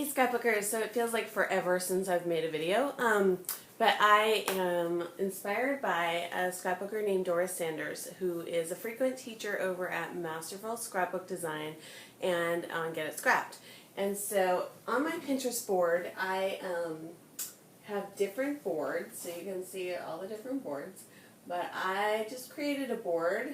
Hey scrapbookers, so it feels like forever since I've made a video, but I am inspired by a scrapbooker named Doris Sanders, who is a frequent teacher over at Masterful Scrapbook Design and on Get It Scrapped. And so on my Pinterest board, I have different boards, so you can see all the different boards, but I just created a board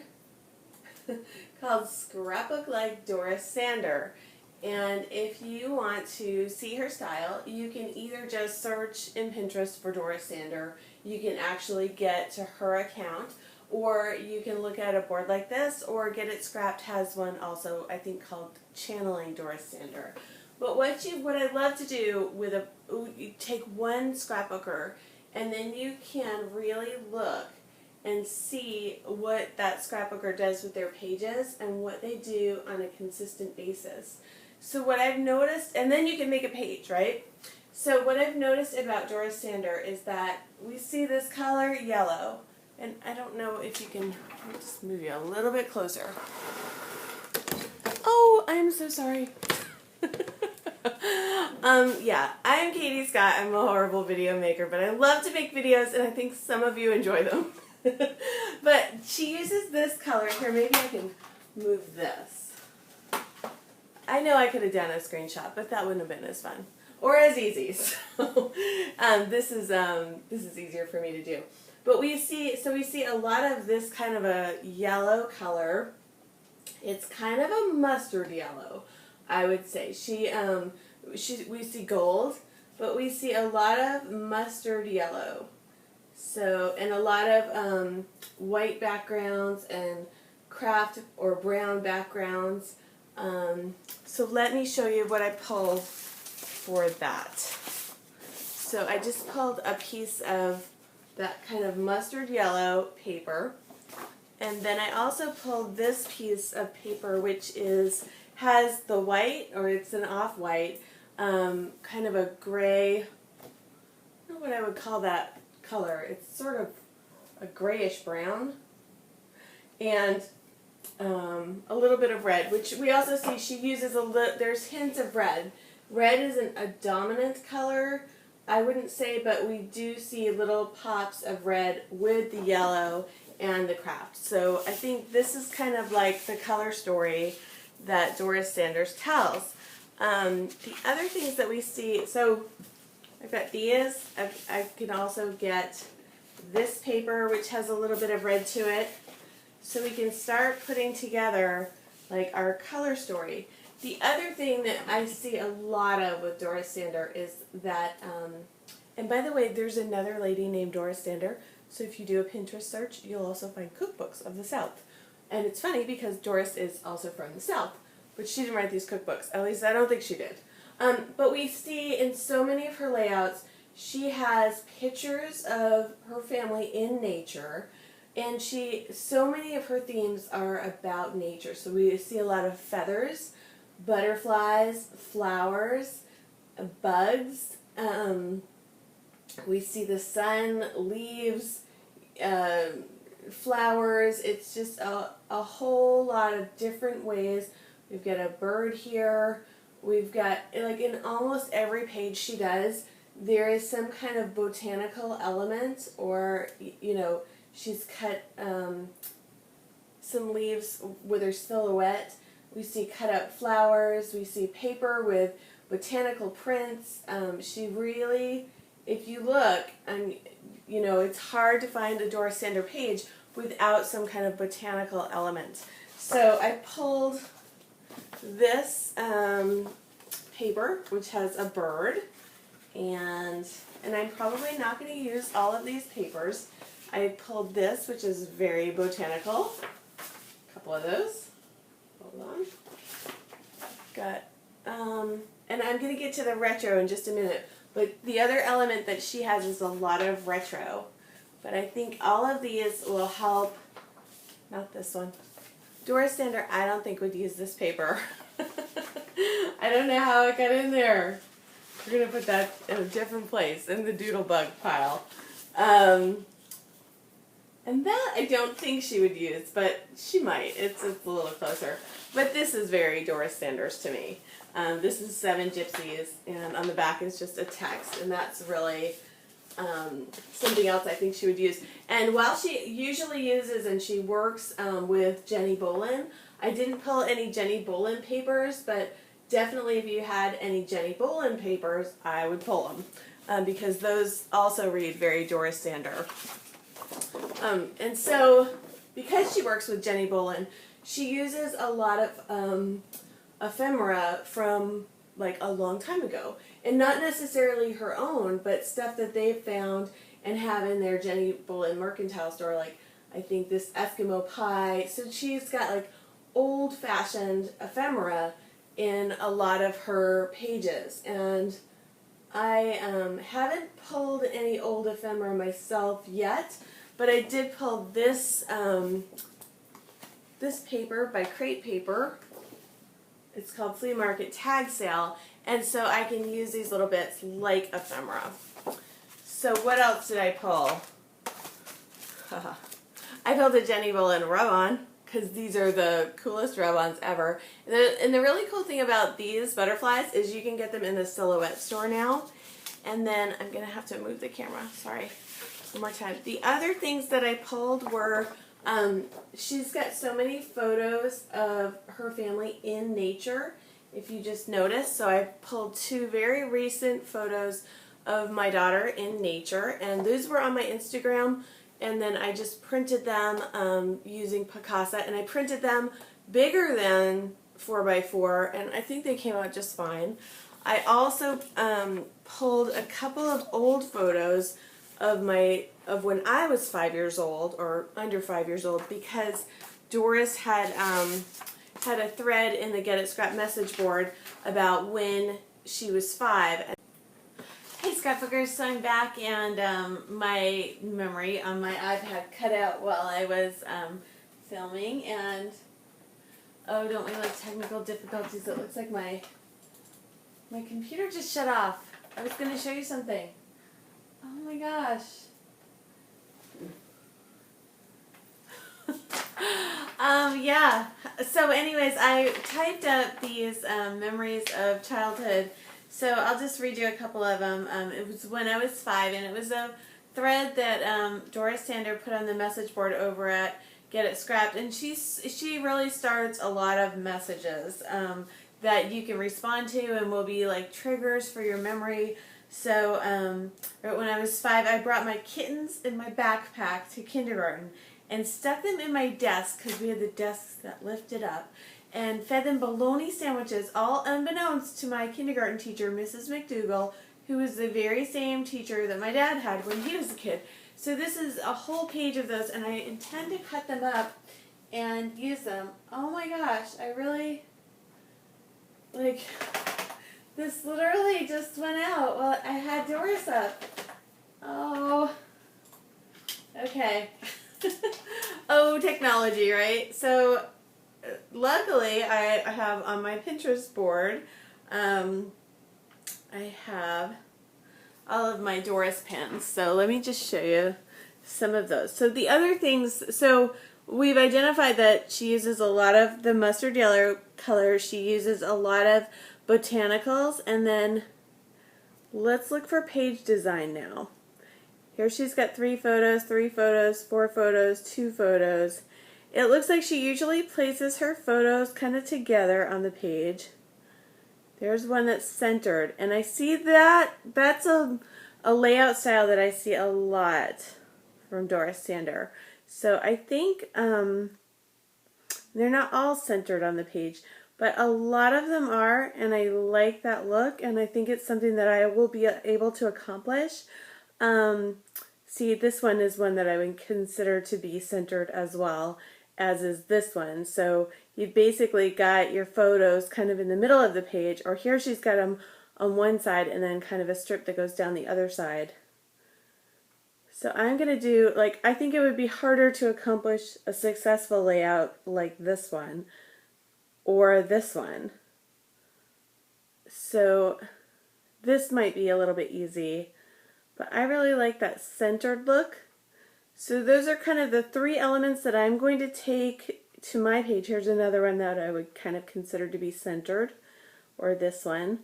called Scrapbook Like Doris Sanders. And if you want to see her style, you can either just search in Pinterest for Doris Sanders, you can actually get to her account, or you can look at a board like this, or Get It Scrapped has one also, I think, called Channeling Doris Sanders. But what I love to do with you take one scrapbooker, and then you can really look and see what that scrapbooker does with their pages and what they do on a consistent basis. So what I've noticed, and then you can make a page, right? So what I've noticed about Doris Sanders is that we see this color, yellow, and I don't know if you can, I'll just move you a little bit closer. Oh, I'm so sorry. Yeah, I'm Katie Scott. I'm a horrible video maker, but I love to make videos, and I think some of you enjoy them. But she uses this color here. Maybe I can move this. I know I could have done a screenshot, but that wouldn't have been as fun or as easy. So this is easier for me to do. But we see a lot of this kind of a yellow color. It's kind of a mustard yellow, I would say. We see gold, but we see a lot of mustard yellow. So, and a lot of white backgrounds and craft or brown backgrounds. So let me show you what I pulled for that. So I just pulled a piece of that kind of mustard yellow paper, and then I also pulled this piece of paper which has the white, or it's an off-white, kind of a gray, I don't know what I would call that color. It's sort of a grayish brown, and a little bit of red, which we also see she uses there's hints of red. Red isn't a dominant color, I wouldn't say, but we do see little pops of red with the yellow and the craft. So I think this is kind of like the color story that Doris Sanders tells. The other things that we see, so I've got these. I can also get this paper, which has a little bit of red to it. So we can start putting together like our color story. The other thing that I see a lot of with Doris Sanders is that, and by the way, there's another lady named Doris Sanders, so if you do a Pinterest search, you'll also find cookbooks of the South. And it's funny because Doris is also from the South, but she didn't write these cookbooks. At least I don't think she did. But we see in so many of her layouts, she has pictures of her family in nature. And so many of her themes are about nature. So we see a lot of feathers, butterflies, flowers, bugs. We see the sun, leaves, flowers. It's just a whole lot of different ways. We've got a bird here. We've got, like, in almost every page she does, there is some kind of botanical element, or, you know, she's cut some leaves with her silhouette. We see cut up flowers. We see paper with botanical prints. She really, if you look, and you know, it's hard to find a Doris Sanders page without some kind of botanical element. So I pulled this paper, which has a bird, and I'm probably not going to use all of these papers. I pulled this, which is very botanical. A couple of those. Hold on. Got, and I'm going to get to the retro in just a minute. But the other element that she has is a lot of retro. But I think all of these will help. Not this one. Doris Sanders, I don't think would use this paper. I don't know how it got in there. We're going to put that in a different place, in the doodle bug pile. And that I don't think she would use, but she might. It's a little closer. But this is very Doris Sanders to me. This is 7 Gypsies, and on the back is just a text, and that's really something else I think she would use. And while she usually uses and she works with Jenny Bolin, I didn't pull any Jenny Bolin papers, but definitely if you had any Jenny Bolin papers, I would pull them because those also read very Doris Sander. And so because she works with Jenny Bolin, she uses a lot of ephemera from like a long time ago, and not necessarily her own, but stuff that they've found and have in their Jenny Bolin mercantile store, like I think this Eskimo pie. So she's got like old-fashioned ephemera in a lot of her pages, and I haven't pulled any old ephemera myself yet, but I did pull this this paper by Crate Paper. It's called Flea Market Tag Sale, and so I can use these little bits like ephemera. So what else did I pull? I pulled a Jenny Bolin rub-on, because these are the coolest rub-ons ever. And the really cool thing about these butterflies is you can get them in the Silhouette store now. And then I'm going to have to move the camera, sorry, one more time. The other things that I pulled were, she's got so many photos of her family in nature, if you just notice. So I pulled 2 very recent photos of my daughter in nature, and those were on my Instagram, and then I just printed them using Picasa, and I printed them bigger than 4x4, and I think they came out just fine. I also pulled a couple of old photos of when I was 5 years old, or under 5 years old, because Doris had had a thread in the Get It Scrap message board about when she was 5. Hey Scrapbookers, so I'm back, and my memory on my iPad cut out while I was filming, and oh, don't we like technical difficulties? It looks like my computer just shut off. I was going to show you something. Oh my gosh. Yeah. So anyways, I typed up these memories of childhood. So I'll just read you a couple of them. It was when I was 5, and it was a thread that Doris Sander put on the message board over at Get It Scrapped, and she really starts a lot of messages that you can respond to and will be like triggers for your memory. So when I was 5, I brought my kittens in my backpack to kindergarten and stuck them in my desk, because we had the desks that lifted up, and fed them bologna sandwiches, all unbeknownst to my kindergarten teacher, Mrs. McDougall, who was the very same teacher that my dad had when he was a kid. So this is a whole page of those, and I intend to cut them up and use them. Oh my gosh, I really, like, this literally just went out while I had Doris up. Oh, okay. Oh, technology, right? So luckily, I have on my Pinterest board, I have all of my Doris pins. So let me just show you some of those. So the other things, so we've identified that she uses a lot of the mustard yellow color. She uses a lot of botanicals, and then let's look for page design now. Here she's got 3 photos, 4 photos, 2 photos. It looks like she usually places her photos kind of together on the page. There's one that's centered, and I see that's a layout style that I see a lot from Doris Sander. So I think they're not all centered on the page, but a lot of them are, and I like that look, and I think it's something that I will be able to accomplish. See, this one is one that I would consider to be centered as well, as is this one. So you've basically got your photos kind of in the middle of the page, or here she's got them on one side and then kind of a strip that goes down the other side. So I'm going to do, like, I think it would be harder to accomplish a successful layout like this one or this one. So this might be a little bit easy, but I really like that centered look. So those are kind of the 3 elements that I'm going to take to my page. Here's another one that I would kind of consider to be centered. or this one.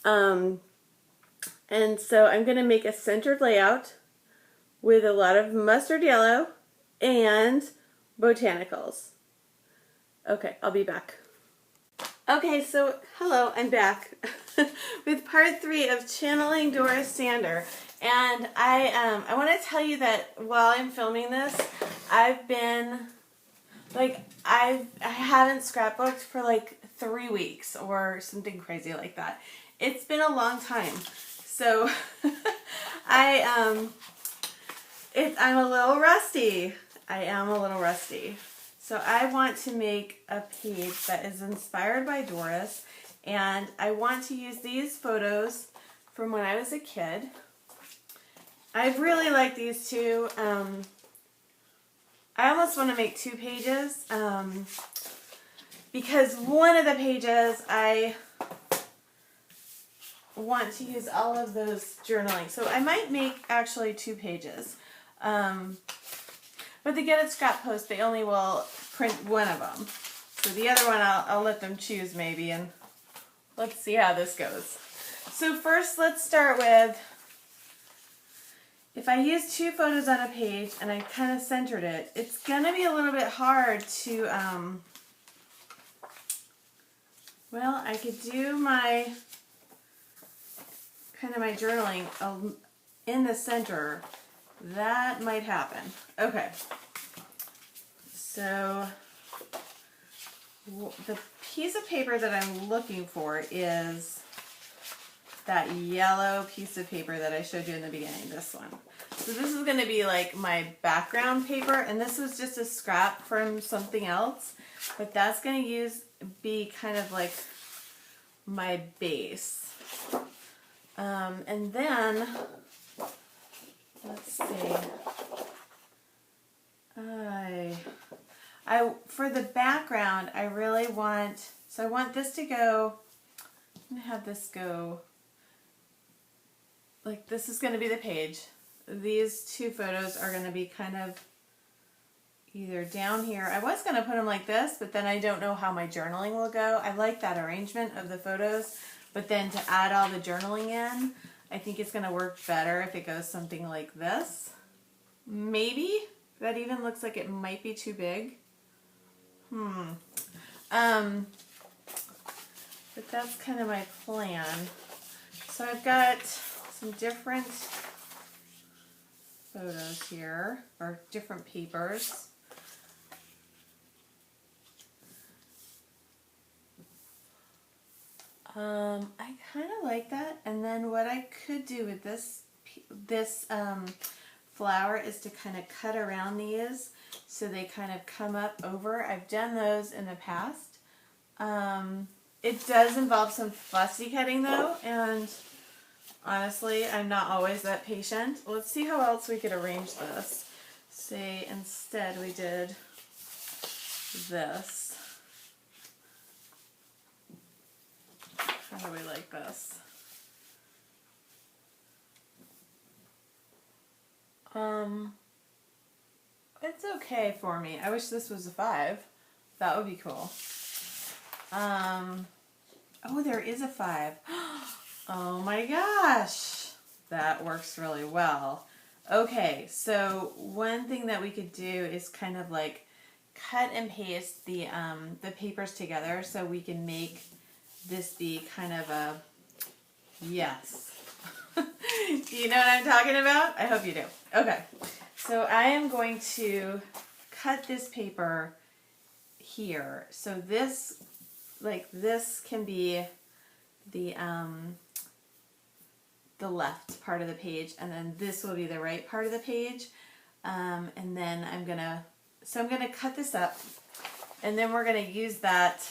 And so I'm going to make a centered layout with a lot of mustard yellow and botanicals. Okay, I'll be back. Okay, so hello, I'm back with part 3 of channeling Doris Sander. And I want to tell you that while I'm filming this, I've been, like, I haven't scrapbooked for like 3 weeks or something crazy like that. It's been a long time. So I'm a little rusty. I am a little rusty. So I want to make a page that is inspired by Doris, and I want to use these photos from when I was a kid. I really like these two. I almost want to make 2 pages because one of the pages I want to use all of those journaling. So I might make actually 2 pages. But they get a scrap post, they only will print one of them. So the other one I'll let them choose maybe, and let's see how this goes. So first let's start with, if I use 2 photos on a page and I kind of centered it, it's going to be a little bit hard to, well, I could do my, kind of my journaling in the center. That might happen. Okay. So the piece of paper that I'm looking for is that yellow piece of paper that I showed you in the beginning, this one. So this is going to be like my background paper, and this was just a scrap from something else, but that's going to be kind of like my base. And then let's see. For the background, I really want, so I want this to go, I'm going to have this go, like this is going to be the page. These 2 photos are going to be kind of either down here. I was going to put them like this, but then I don't know how my journaling will go. I like that arrangement of the photos, but then to add all the journaling in, I think it's going to work better if it goes something like this. Maybe. That even looks like it might be too big. But that's kind of my plan. So I've got some different photos here, or different papers. I kind of like that. And then what I could do with this flower is to kind of cut around these so they kind of come up over. I've done those in the past. It does involve some fussy cutting though, and honestly, I'm not always that patient. Let's see how else we could arrange this. Say instead we did this. How do we like this? It's okay for me. I wish this was a 5. That would be cool. Oh, there is a 5. Oh my gosh. That works really well. Okay, so one thing that we could do is kind of like cut and paste the papers together so we can make this be kind of a, yes. Do you know what I'm talking about? I hope you do. Okay, so I am going to cut this paper here. So this, like this can be the left part of the page, and then this will be the right part of the page. And then I'm gonna cut this up, and then we're gonna use that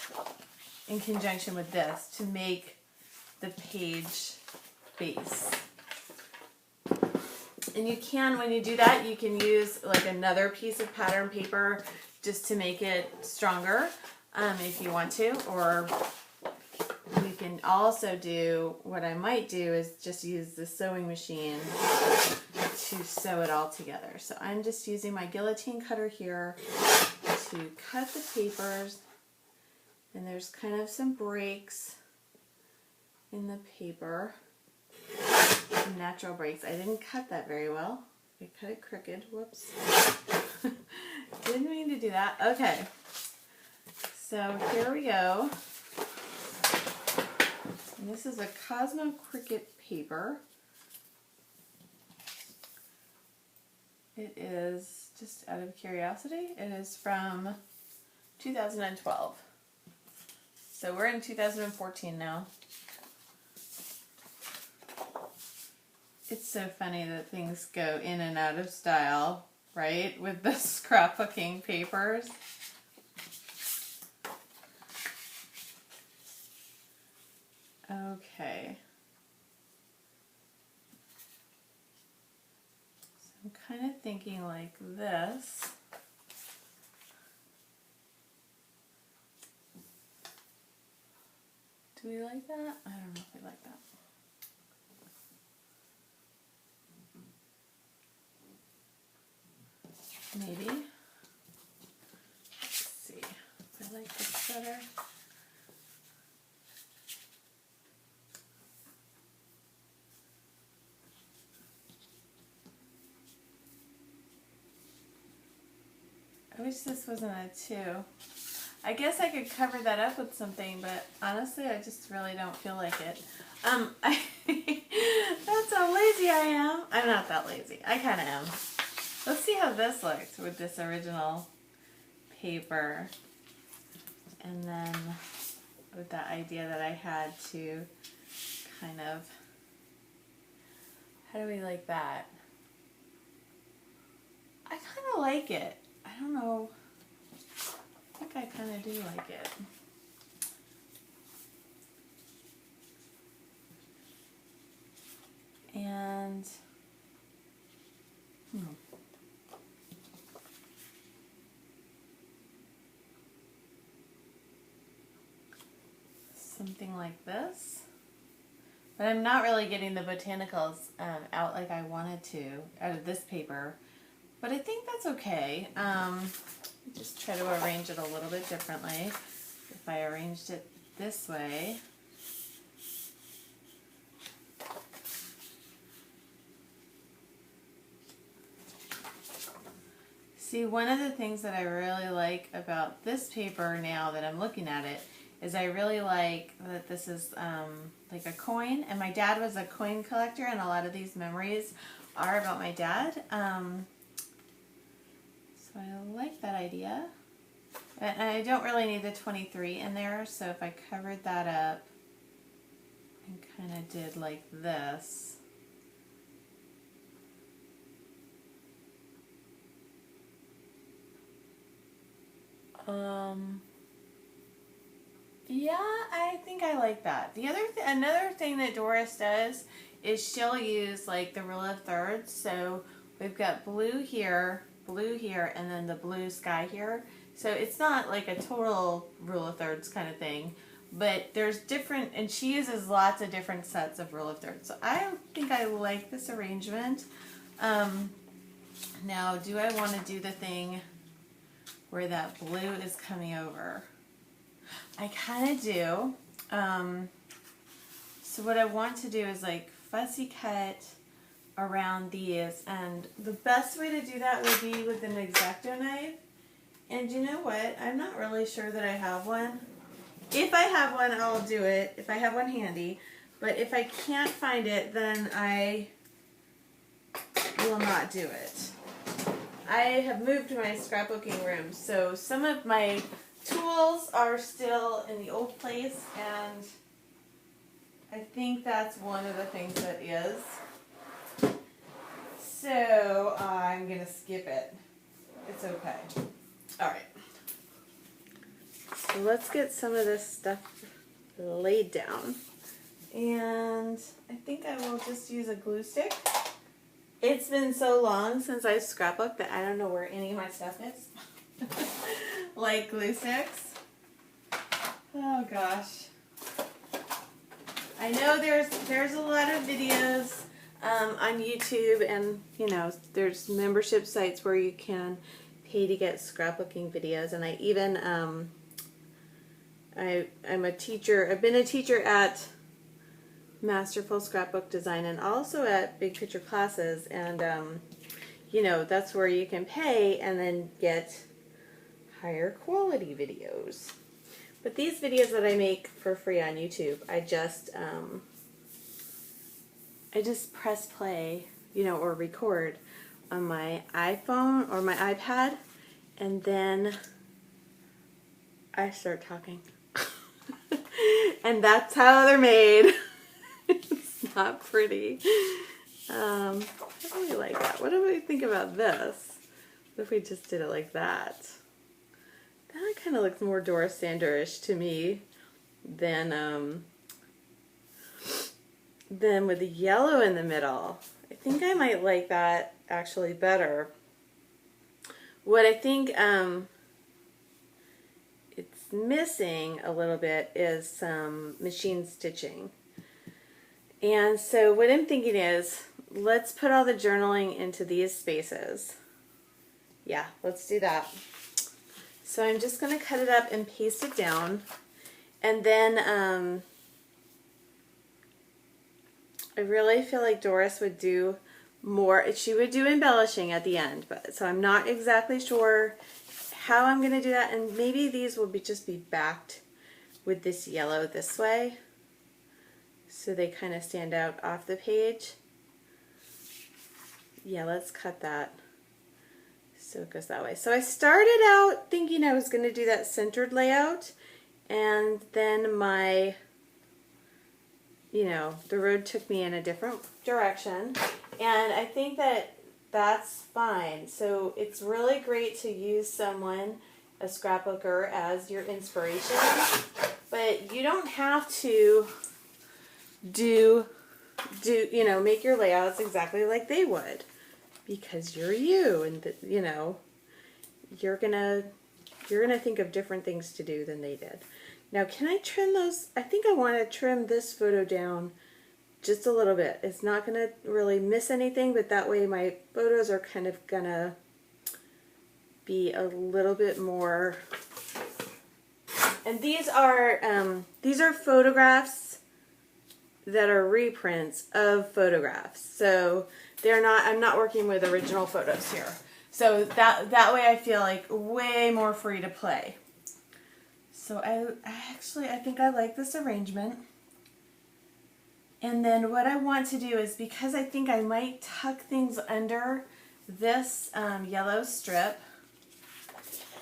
in conjunction with this to make the page base. And you can, when you do that, you can use like another piece of pattern paper just to make it stronger if you want to, or you can also do, what I might do is just use the sewing machine to sew it all together. So I'm just using my guillotine cutter here to cut the papers, and there's kind of some breaks in the paper. Natural breaks. I didn't cut that very well. I cut it crooked. Whoops. Didn't mean to do that. Okay. So here we go. And this is a Cosmo Cricut paper. It is, just out of curiosity, it is from 2012. So we're in 2014 now. It's so funny that things go in and out of style, right? With the scrapbooking papers. Okay. So I'm kind of thinking like this. Do we like that? I don't know if we like that. Maybe. Let's see if I like this better. I wish this wasn't a 2. I guess I could cover that up with something, but honestly, I just really don't feel like it. That's how lazy I am. I'm not that lazy. I kind of am. Let's see how this looks with this original paper. And then with that idea that I had to kind of, how do we like that? I kind of like it. I don't know. I think I kind of do like it. And something like this. But I'm not really getting the botanicals out like I wanted to out of this paper. But I think that's okay. Just try to arrange it a little bit differently. If I arranged it this way. See, one of the things that I really like about this paper now that I'm looking at it is I really like that this is like a coin. And my dad was a coin collector, and a lot of these memories are about my dad. So I like that idea. And I don't really need the 23 in there, so if I covered that up and kind of did like this. Yeah, I think I like that. The other another thing that Doris does is she'll use like the rule of thirds. So we've got blue here, and then the blue sky here. So it's not like a total rule of thirds kind of thing, but there's different, and she uses lots of different sets of rule of thirds. So I think I like this arrangement. Now, do I want to do the thing where that blue is coming over? I kind of do. So what I want to do is like fussy cut around these, and the best way to do that would be with an X-Acto knife. And you know what? I'm not really sure that I have one. If I have one, I'll do it. If I have one handy. But if I can't find it, then I will not do it. I have moved to my scrapbooking room, so some of my tools are still in the old place, and I think that's one of the things that is. So I'm going to skip it. It's okay. Alright. So let's get some of this stuff laid down. And I think I will just use a glue stick. It's been so long since I've scrapbooked that I don't know where any of my stuff is. Like glue sticks. Oh gosh. I know there's a lot of videos on YouTube, and you know, there's membership sites where you can pay to get scrapbooking videos, and I even I'm a teacher. I've been a teacher at Masterful Scrapbook Design and also at Big Picture Classes, and you know, that's where you can pay and then get higher quality videos. But these videos that I make for free on YouTube, I just press play, you know, or record on my iPhone or my iPad, and then I start talking. And that's how they're made. It's not pretty. I really like that. What do we think about this? What if we just did it like that? That kind of looks more Doris Sander-ish to me than with the yellow in the middle. I think I might like that actually better. What I think it's missing a little bit is some machine stitching. And so what I'm thinking is, let's put all the journaling into these spaces. Yeah, let's do that. So I'm just going to cut it up and paste it down. And then I really feel like Doris would do more. She would do embellishing at the end, but so I'm not exactly sure how I'm going to do that. And maybe these will just be backed with this yellow this way, so they kind of stand out off the page. Yeah, let's cut that so it goes that way. So I started out thinking I was going to do that centered layout, and then my, you know, the road took me in a different direction, and I think that that's fine. So it's really great to use someone, a scrapbooker, as your inspiration, but you don't have to do you know, make your layouts exactly like they would, because you're you, and you know, you're gonna think of different things to do than they did. Now, can I trim those? I think I want to trim this photo down just a little bit. It's not gonna really miss anything, but that way my photos are kind of gonna be a little bit more. And these are photographs that are reprints of photographs. So they're not, I'm not working with original photos here. So that way I feel like way more free to play. So I think I like this arrangement. And then what I want to do is, because I think I might tuck things under this yellow strip,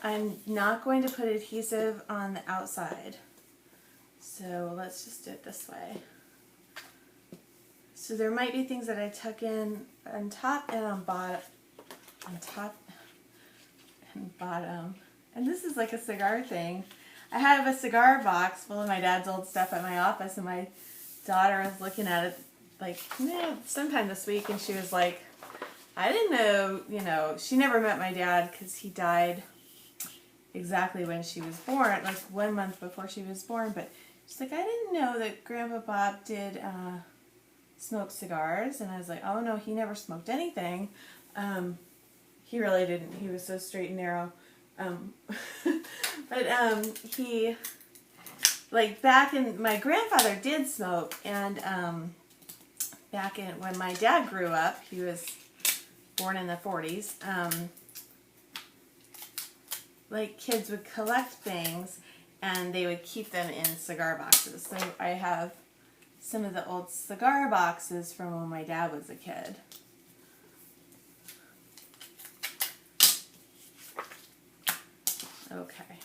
I'm not going to put adhesive on the outside. So let's just do it this way. So there might be things that I tuck in on top and on bottom. On top and bottom. And this is like a cigar thing. I have a cigar box full of my dad's old stuff at my office, and my daughter was looking at it like, sometime this week, and she was like, I didn't know, you know, she never met my dad because he died exactly when she was born, like 1 month before she was born, but she's like, I didn't know that Grandpa Bob did smoke cigars. And I was like, oh no, he never smoked anything. He really didn't. He was so straight and narrow. But he, like, back in, my grandfather did smoke, and back in, when my dad grew up, he was born in the 40s, like, kids would collect things and they would keep them in cigar boxes. So I have some of the old cigar boxes from when my dad was a kid. Okay.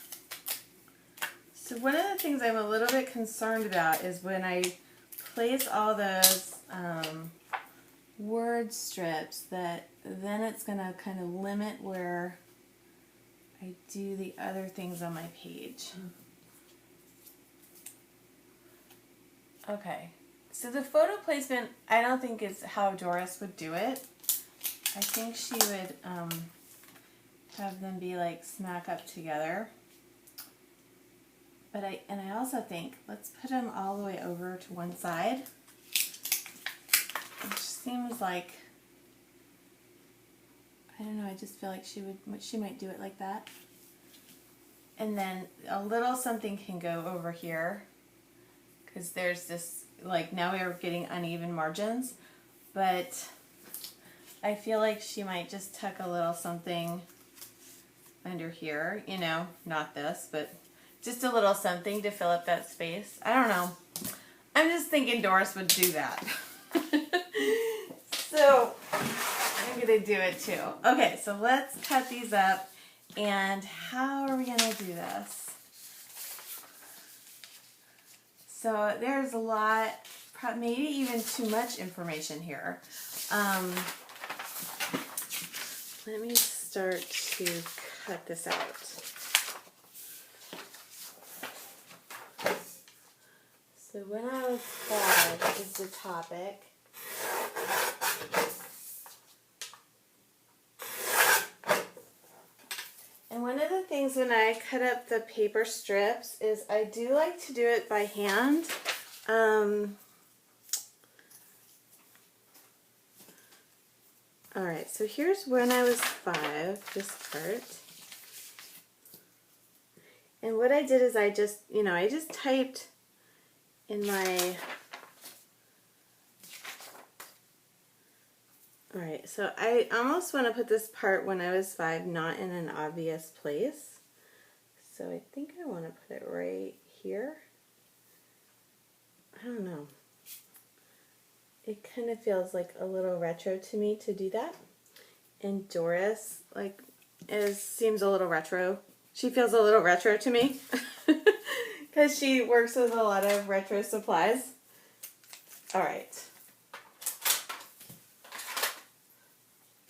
So one of the things I'm a little bit concerned about is when I place all those word strips, that then it's going to kind of limit where I do the other things on my page. Okay, so the photo placement, I don't think is how Doris would do it. I think she would have them be like smack up together. But I also think, let's put them all the way over to one side. Which seems like, I don't know, I just feel like she might do it like that. And then a little something can go over here, because there's this like now we are getting uneven margins, but I feel like she might just tuck a little something under here, you know, not this, but just a little something to fill up that space. I don't know. I'm just thinking Doris would do that. So I'm gonna do it too. Okay, so let's cut these up. And how are we gonna do this? So there's a lot, maybe even too much information here. Let me start to cut this out. So when I was 5 is the topic. And one of the things when I cut up the paper strips is I do like to do it by hand. Alright, so here's when I was 5, this part. And what I did is I just, I just typed in my... Alright, so I almost want to put this part when I was 5 not in an obvious place. So I think I want to put it right here. I don't know. It kind of feels like a little retro to me to do that. And Doris, like, seems a little retro. She feels a little retro to me. Because she works with a lot of retro supplies. Alright.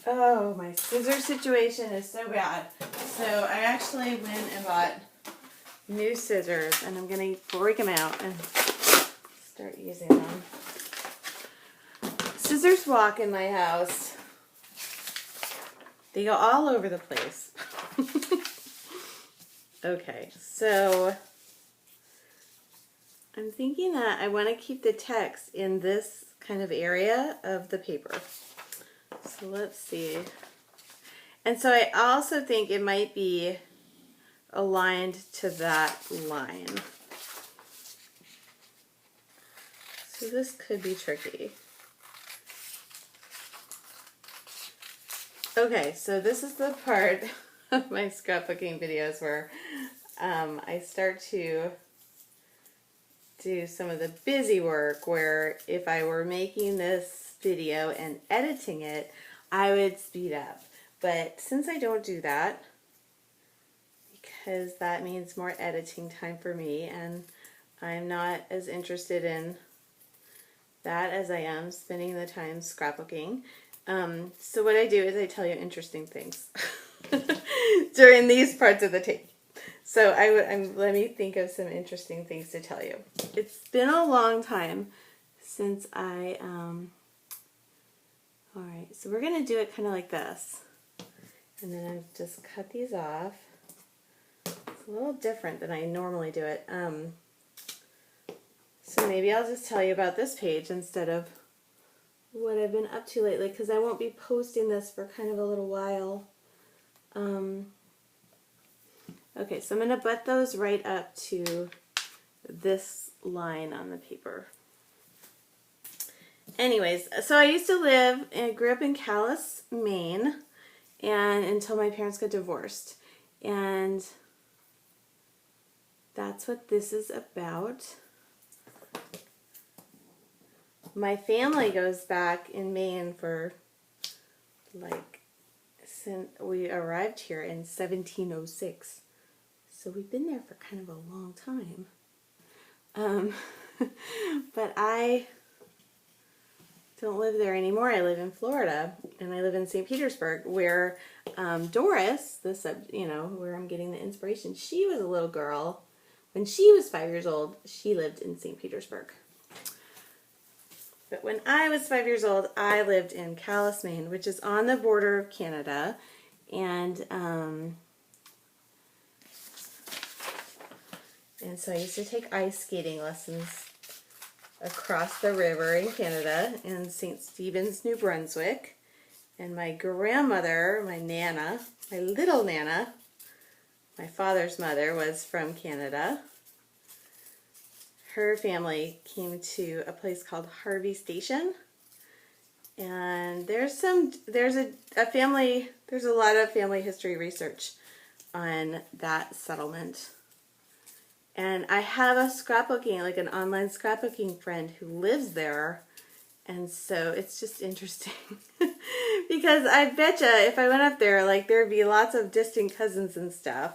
Oh, my scissor situation is so bad. So I actually went and bought new scissors. And I'm going to break them out and start using them. Scissors walk in my house. They go all over the place. Okay, so I'm thinking that I want to keep the text in this kind of area of the paper. So let's see. And so I also think it might be aligned to that line. So this could be tricky. Okay, so this is the part of my scrapbooking videos where I start to do some of the busy work where if I were making this video and editing it, I would speed up. But since I don't do that, because that means more editing time for me, and I'm not as interested in that as I am spending the time scrapbooking. So what I do is I tell you interesting things during these parts of the tape. So let me think of some interesting things to tell you. It's been a long time since I, alright, so we're going to do it kind of like this. And then I just cut these off. It's a little different than I normally do it. So maybe I'll just tell you about this page instead of what I've been up to lately, because I won't be posting this for kind of a little while. Okay, so I'm going to butt those right up to this line on the paper. Anyways, so I used to live and grew up in Calais, Maine, and until my parents got divorced. And that's what this is about. My family goes back in Maine for, like, since we arrived here in 1706. So we've been there for kind of a long time. But I don't live there anymore. I live in Florida, and I live in St. Petersburg, where Doris, where I'm getting the inspiration, she was a little girl. When she was 5 years old, she lived in St. Petersburg. But when I was 5 years old, I lived in Calais, Maine, which is on the border of Canada. And so I used to take ice skating lessons across the river in Canada in St. Stephen's, New Brunswick. And my grandmother, my Nana, my little Nana, my father's mother, was from Canada. her family came to a place called Harvey Station. And there's a lot of family history research on that settlement. And I have a scrapbooking, like an online scrapbooking friend who lives there. And so it's just interesting because I betcha if I went up there, like there'd be lots of distant cousins and stuff.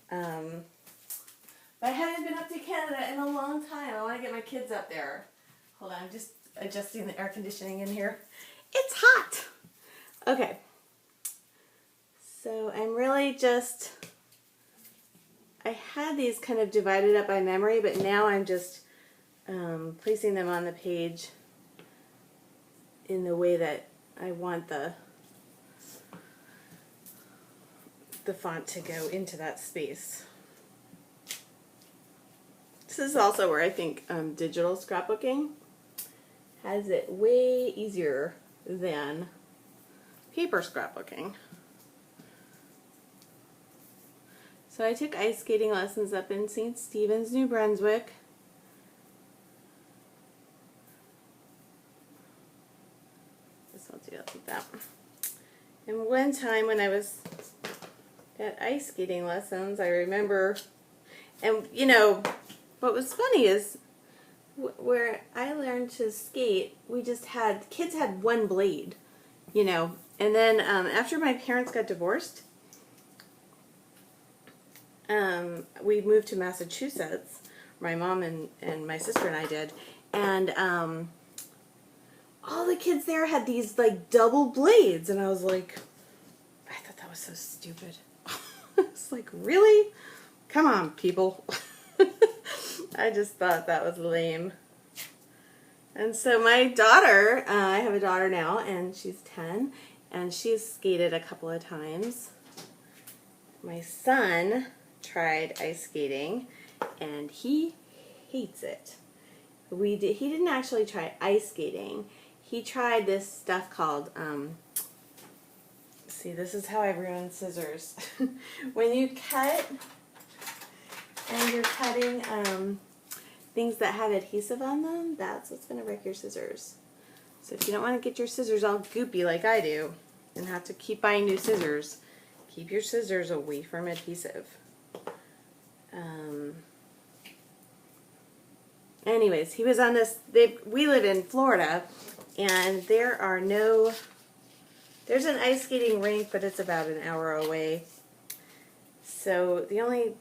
But I haven't been up to Canada in a long time. I want to get my kids up there. Hold on, I'm just adjusting the air conditioning in here. It's hot. Okay. So I'm really just, I had these kind of divided up by memory, but now I'm just placing them on the page in the way that I want the font to go into that space. This is also where I think digital scrapbooking has it way easier than paper scrapbooking. So I took ice skating lessons up in St. Stephen's, New Brunswick. I'll do it like that. And one time when I was at ice skating lessons, I remember, and you know, what was funny is where I learned to skate, kids had one blade, you know, and then after my parents got divorced, we moved to Massachusetts, my mom and my sister and I did, and all the kids there had these like double blades, and I was like, I thought that was so stupid. It's like, really? Come on, people. I just thought that was lame. And so my daughter, I have a daughter now, and she's 10, and she's skated a couple of times. My son tried ice skating, and he hates it. He didn't actually try ice skating. He tried this stuff called, see, this is how I ruin scissors. When you cut, and you're cutting things that have adhesive on them, that's what's going to wreck your scissors. So if you don't want to get your scissors all goopy like I do, and have to keep buying new scissors, keep your scissors away from adhesive. Anyways, he was on this, we live in Florida, and there's an ice skating rink, but it's about an hour away. So the only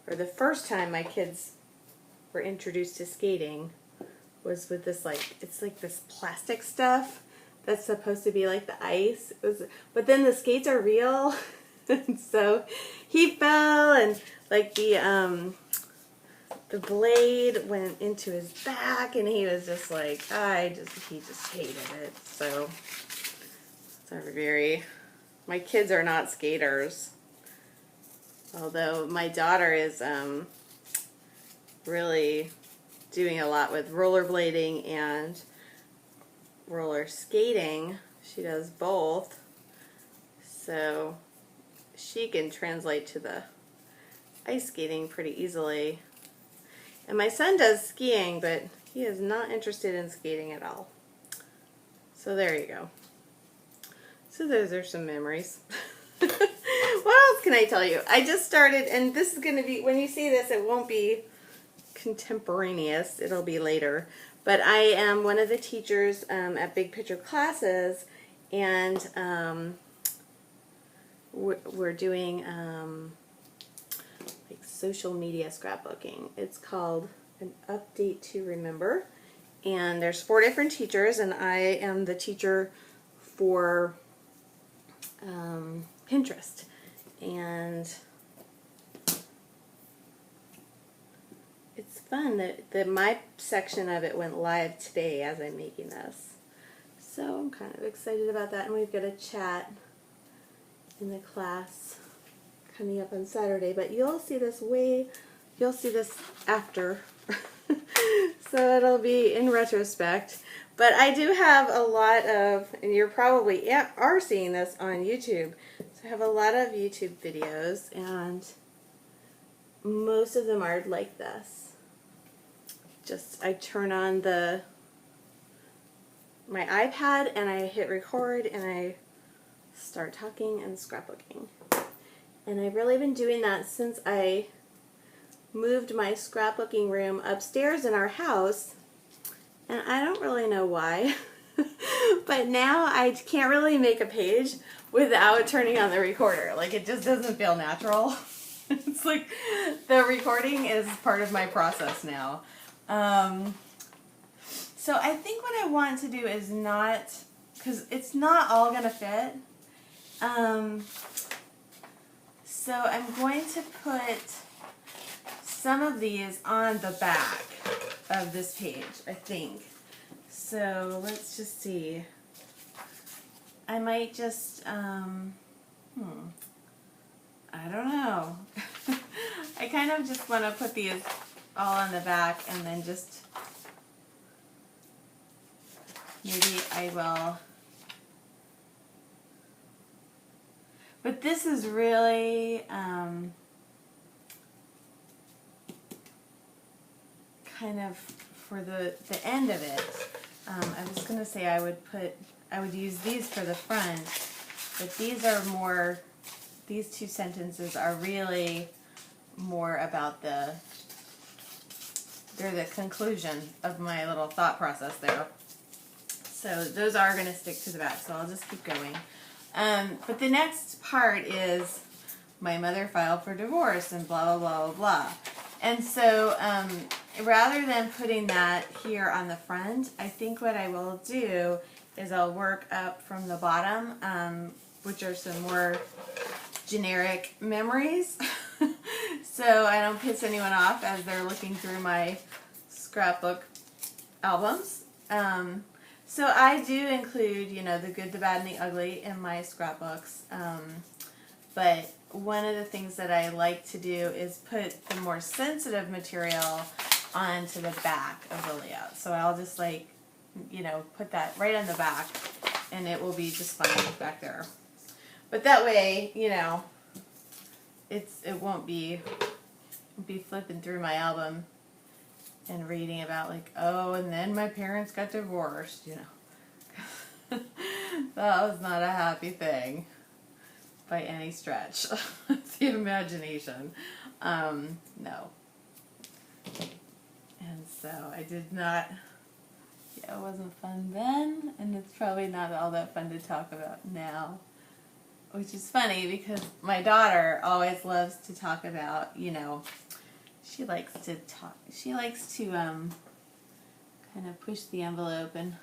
the first time my kids were introduced to skating was with this, it's like this plastic stuff that's supposed to be like the ice. But then the skates are real. And so he fell, and like the blade went into his back, and he was just like, he just hated it. So my kids are not skaters. Although my daughter is really doing a lot with rollerblading and roller skating. She does both. So she can translate to the ice skating pretty easily. And my son does skiing, but he is not interested in skating at all. So there you go. So those are some memories. What else can I tell you? I just started, and this is going to be, when you see this, it won't be contemporaneous. It'll be later. But I am one of the teachers at Big Picture classes, and we're doing like social media scrapbooking. It's called An Update to Remember, and there's 4 different teachers, and I am the teacher for Pinterest. And it's fun that my section of it went live today as I'm making this. So I'm kind of excited about that. And we've got a chat in the class coming up on Saturday. But you'll see this after. So it'll be in retrospect. But I do have a lot of, and you're probably are seeing this on YouTube. So I have a lot of YouTube videos, and most of them are like this. Just, I turn on my iPad and I hit record and I start talking and scrapbooking. And I've really been doing that since I moved my scrapbooking room upstairs in our house. And I don't really know why. But now I can't really make a page without turning on the recorder. Like, it just doesn't feel natural. It's like the recording is part of my process now. So I think what I want to do is not, because it's not all going to fit. So I'm going to put some of these on the back of this page, I think. So let's just see. I might just, I don't know. I kind of just want to put these all on the back and then just, maybe I will. But this is really kind of for the end of it. I was going to say I would use these for the front, but these are more, these two sentences are really more about they're the conclusion of my little thought process there. So those are going to stick to the back, so I'll just keep going. But the next part is my mother filed for divorce and blah, blah, blah, blah, blah. And so rather than putting that here on the front, I think what I will do is I'll work up from the bottom, which are some more generic memories. So I don't piss anyone off as they're looking through my scrapbook albums. So I do include, you know, the good, the bad, and the ugly in my scrapbooks. But one of the things that I like to do is put the more sensitive material onto the back of the layout. So I'll just, like, you know, put that right on the back, and it will be just fine back there. But that way, you know, it won't be flipping through my album and reading about, like, oh, and then my parents got divorced, you know. That was not a happy thing by any stretch of the imagination. No. And so I did not, yeah, it wasn't fun then, and it's probably not all that fun to talk about now. Which is funny because my daughter always loves to talk about, you know, she likes to kind of push the envelope and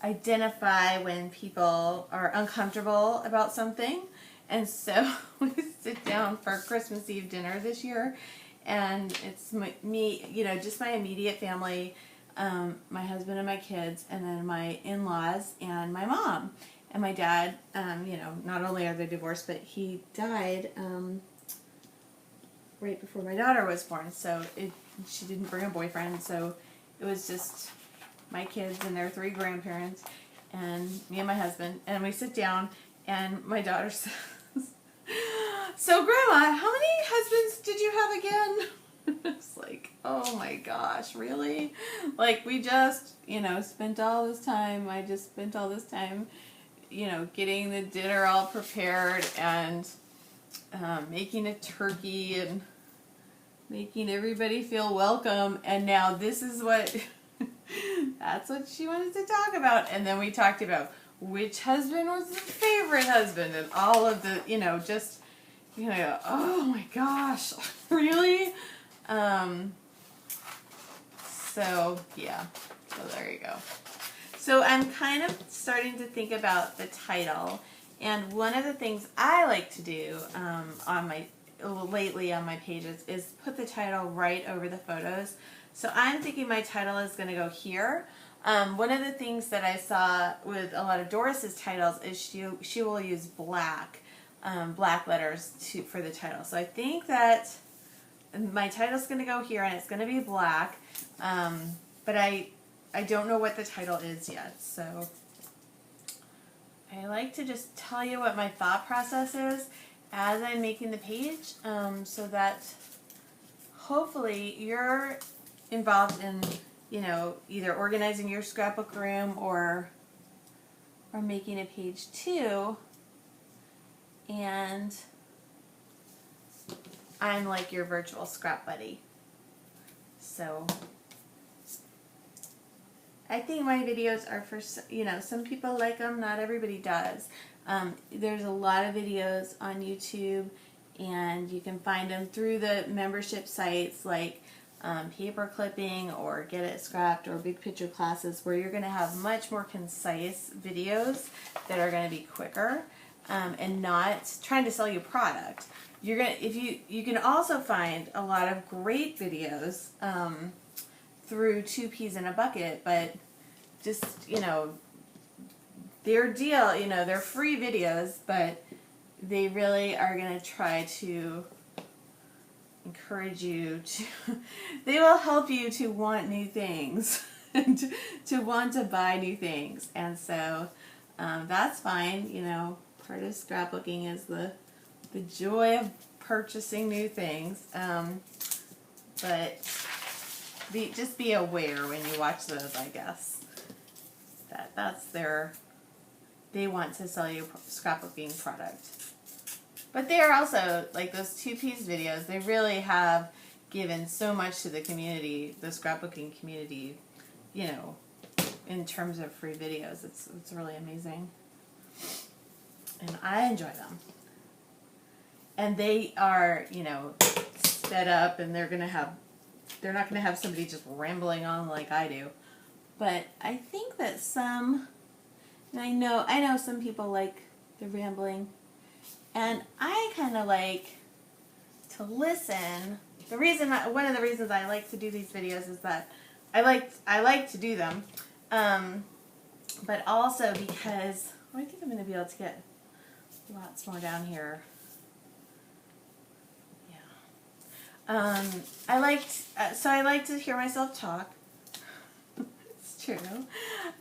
identify when people are uncomfortable about something. And so we sit down for Christmas Eve dinner this year, and it's me, you know, just my immediate family, my husband and my kids, and then my in-laws and my mom. And my dad, you know, not only are they divorced, but he died right before my daughter was born. So she didn't bring a boyfriend, so it was just my kids and their 3 grandparents and me and my husband. And we sit down, and my daughter says, so Grandma, how many husbands did you have again? It's like, oh my gosh, really? Like, we just, you know, spent all this time, I just spent all this time, you know, getting the dinner all prepared and making a turkey and making everybody feel welcome, and now this is what, that's what she wanted to talk about. And then we talked about which husband was the favorite husband and all of the, you know, just, you know, oh my gosh, really? So, yeah, so there you go. So I'm kind of starting to think about the title, and one of the things I like to do lately on my pages is put the title right over the photos. So I'm thinking my title is going to go here. One of the things that I saw with a lot of Doris's titles is she will use black letters for the title. So I think that my title's going to go here, and it's going to be black, but I don't know what the title is yet, so I like to just tell you what my thought process is, as I'm making the page, so that hopefully you're involved in, you know, either organizing your scrapbook room or making a page too. And I'm like your virtual scrap buddy. So I think my videos are for, you know, some people like them, not everybody does. There's a lot of videos on YouTube, and you can find them through the membership sites like Paper Clipping or Get It Scrapped or Big Picture Classes, where you're going to have much more concise videos that are going to be quicker and not trying to sell you product. You're gonna, you can also find a lot of great videos through Two Peas in a Bucket, but just, you know, their deal, you know, they're free videos, but they really are going to try to encourage you to, they will help you to want new things, to want to buy new things. And so that's fine, you know, part of scrapbooking is the joy of purchasing new things. But just be aware when you watch those, I guess, that's they want to sell you scrapbooking product. But they are also, like those Two Peas videos, they really have given so much to the community, the scrapbooking community, you know, in terms of free videos. It's really amazing. And I enjoy them. And they are, you know, set up, and they're not going to have somebody just rambling on like I do. But I think that I know some people like the rambling, and I kind of like to listen. One of the reasons I like to do these videos is that I like to do them, but also because I think I'm going to be able to get lots more down here. Yeah. I like to hear myself talk. It's true.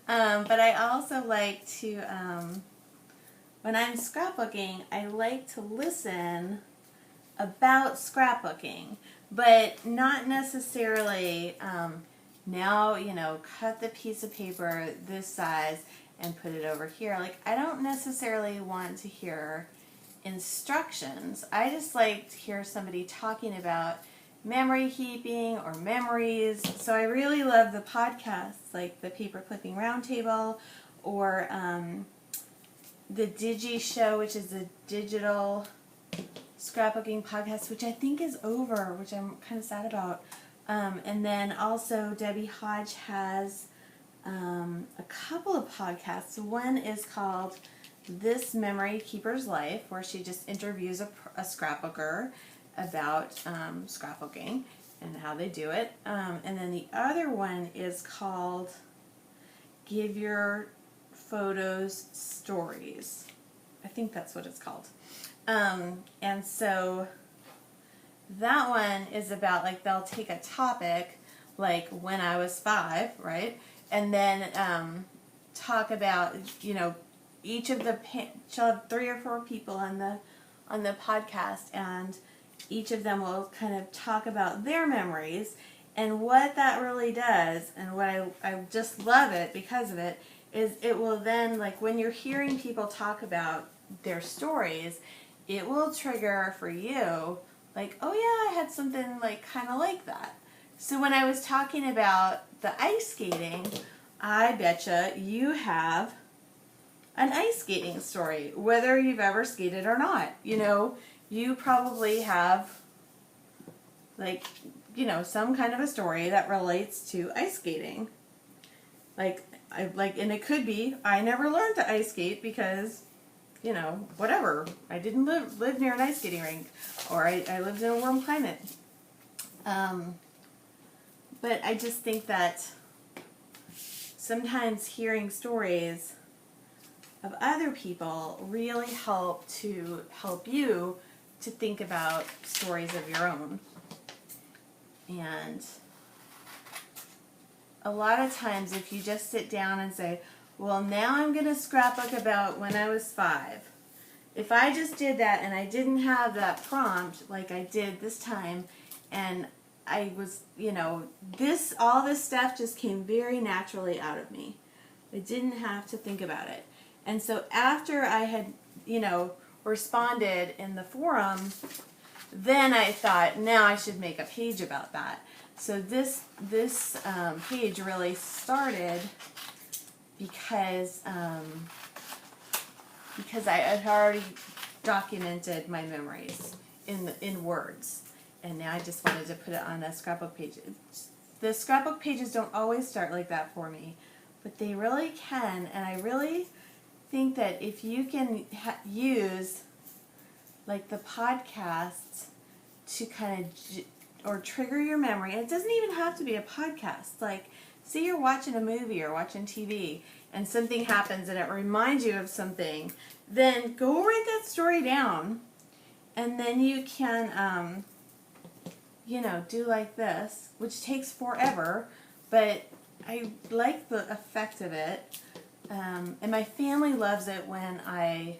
But I also like to, when I'm scrapbooking, I like to listen about scrapbooking, but not necessarily, now, you know, cut the piece of paper this size and put it over here. Like, I don't necessarily want to hear instructions. I just like to hear somebody talking about memory keeping or memories. So I really love the podcasts like the Paper Clipping Roundtable or the Digi Show, which is a digital scrapbooking podcast, which I think is over, which I'm kind of sad about. And then also Debbie Hodge has a couple of podcasts. One is called This Memory Keeper's Life, where she just interviews a scrapbooker about scrapbooking and how they do it. And then the other one is called Give Your Photos Stories. I think that's what it's called. And so that one is about, like, they'll take a topic, like when I was 5, right? And then talk about, you know, each of the, she'll have 3 or 4 people on the podcast, and each of them will kind of talk about their memories. And what that really does, and what I just love it because of it, is it will then, like, when you're hearing people talk about their stories, it will trigger for you, like, oh yeah, I had something like kind of like that. So when I was talking about the ice skating, I betcha you have an ice skating story, whether you've ever skated or not. You know, you probably have, like, you know, some kind of a story that relates to ice skating. And it could be, I never learned to ice skate because, you know, whatever. I didn't live near an ice skating rink, or I lived in a warm climate. But I just think that sometimes hearing stories of other people really help you to think about stories of your own. And a lot of times if you just sit down and say, well, now I'm going to scrapbook about when I was 5, if I just did that and I didn't have that prompt like I did this time, and I was, you know, all this stuff just came very naturally out of me. I didn't have to think about it. And so after I had, you know, responded in the forum, then I thought, now I should make a page about that. So this page really started because I had already documented my memories in words, and now I just wanted to put it on a scrapbook page. The scrapbook pages don't always start like that for me, but they really can, and I really think that if you can use like the podcasts to kind of or trigger your memory, and it doesn't even have to be a podcast. Like, say you're watching a movie or watching TV and something happens and it reminds you of something, then go write that story down, and then you can, you know, do like this, which takes forever, but I like the effect of it, and my family loves it when I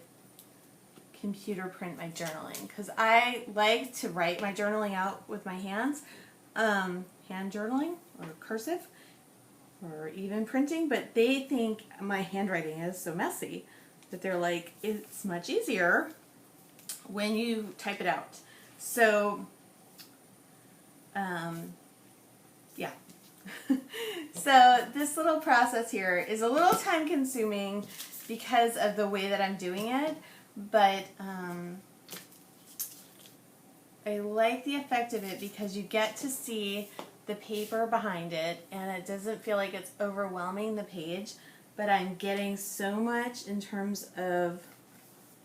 computer print my journaling, because I like to write my journaling out with my hands, hand journaling or cursive or even printing, but they think my handwriting is so messy that they're like, it's much easier when you type it out. So yeah. So this little process here is a little time consuming because of the way that I'm doing it, but I like the effect of it because you get to see the paper behind it, and it doesn't feel like it's overwhelming the page, but I'm getting so much in terms of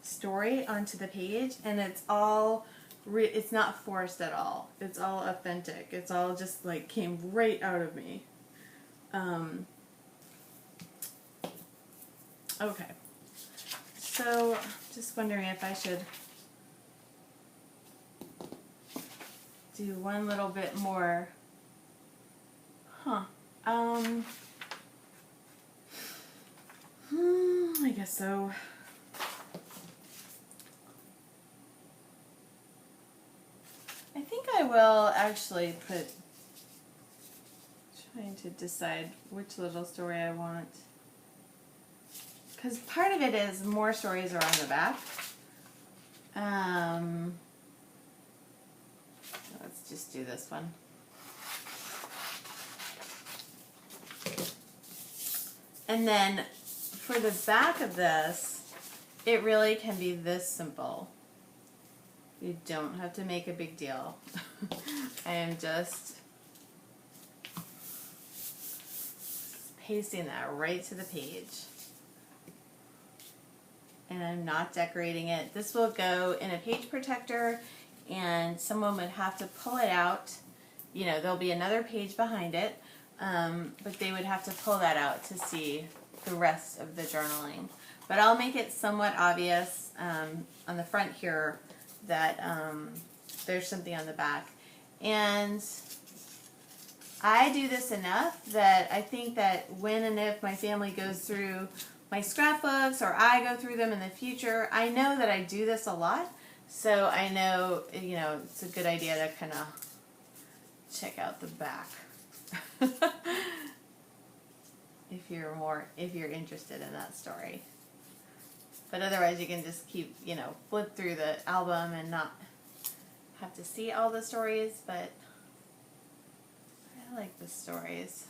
story onto the page, and it's all it's not forced at all. It's all authentic. It's all just like came right out of me. Okay. So, just wondering if I should do one little bit more. I guess so. I think I will actually trying to decide which little story I want. Because part of it is more stories are on the back. Let's just do this one. And then for the back of this, it really can be this simple. You don't have to make a big deal. I am just pasting that right to the page. And I'm not decorating it. This will go in a page protector, and someone would have to pull it out. You know, there'll be another page behind it, but they would have to pull that out to see the rest of the journaling. But I'll make it somewhat obvious on the front here that there's something on the back. And I do this enough that I think that when and if my family goes through my scrapbooks or I go through them in the future, I know that I do this a lot, so I know, you know, it's a good idea to kind of check out the back if you're interested in that story. But otherwise you can just keep, you know, flip through the album and not have to see all the stories, but I like the stories.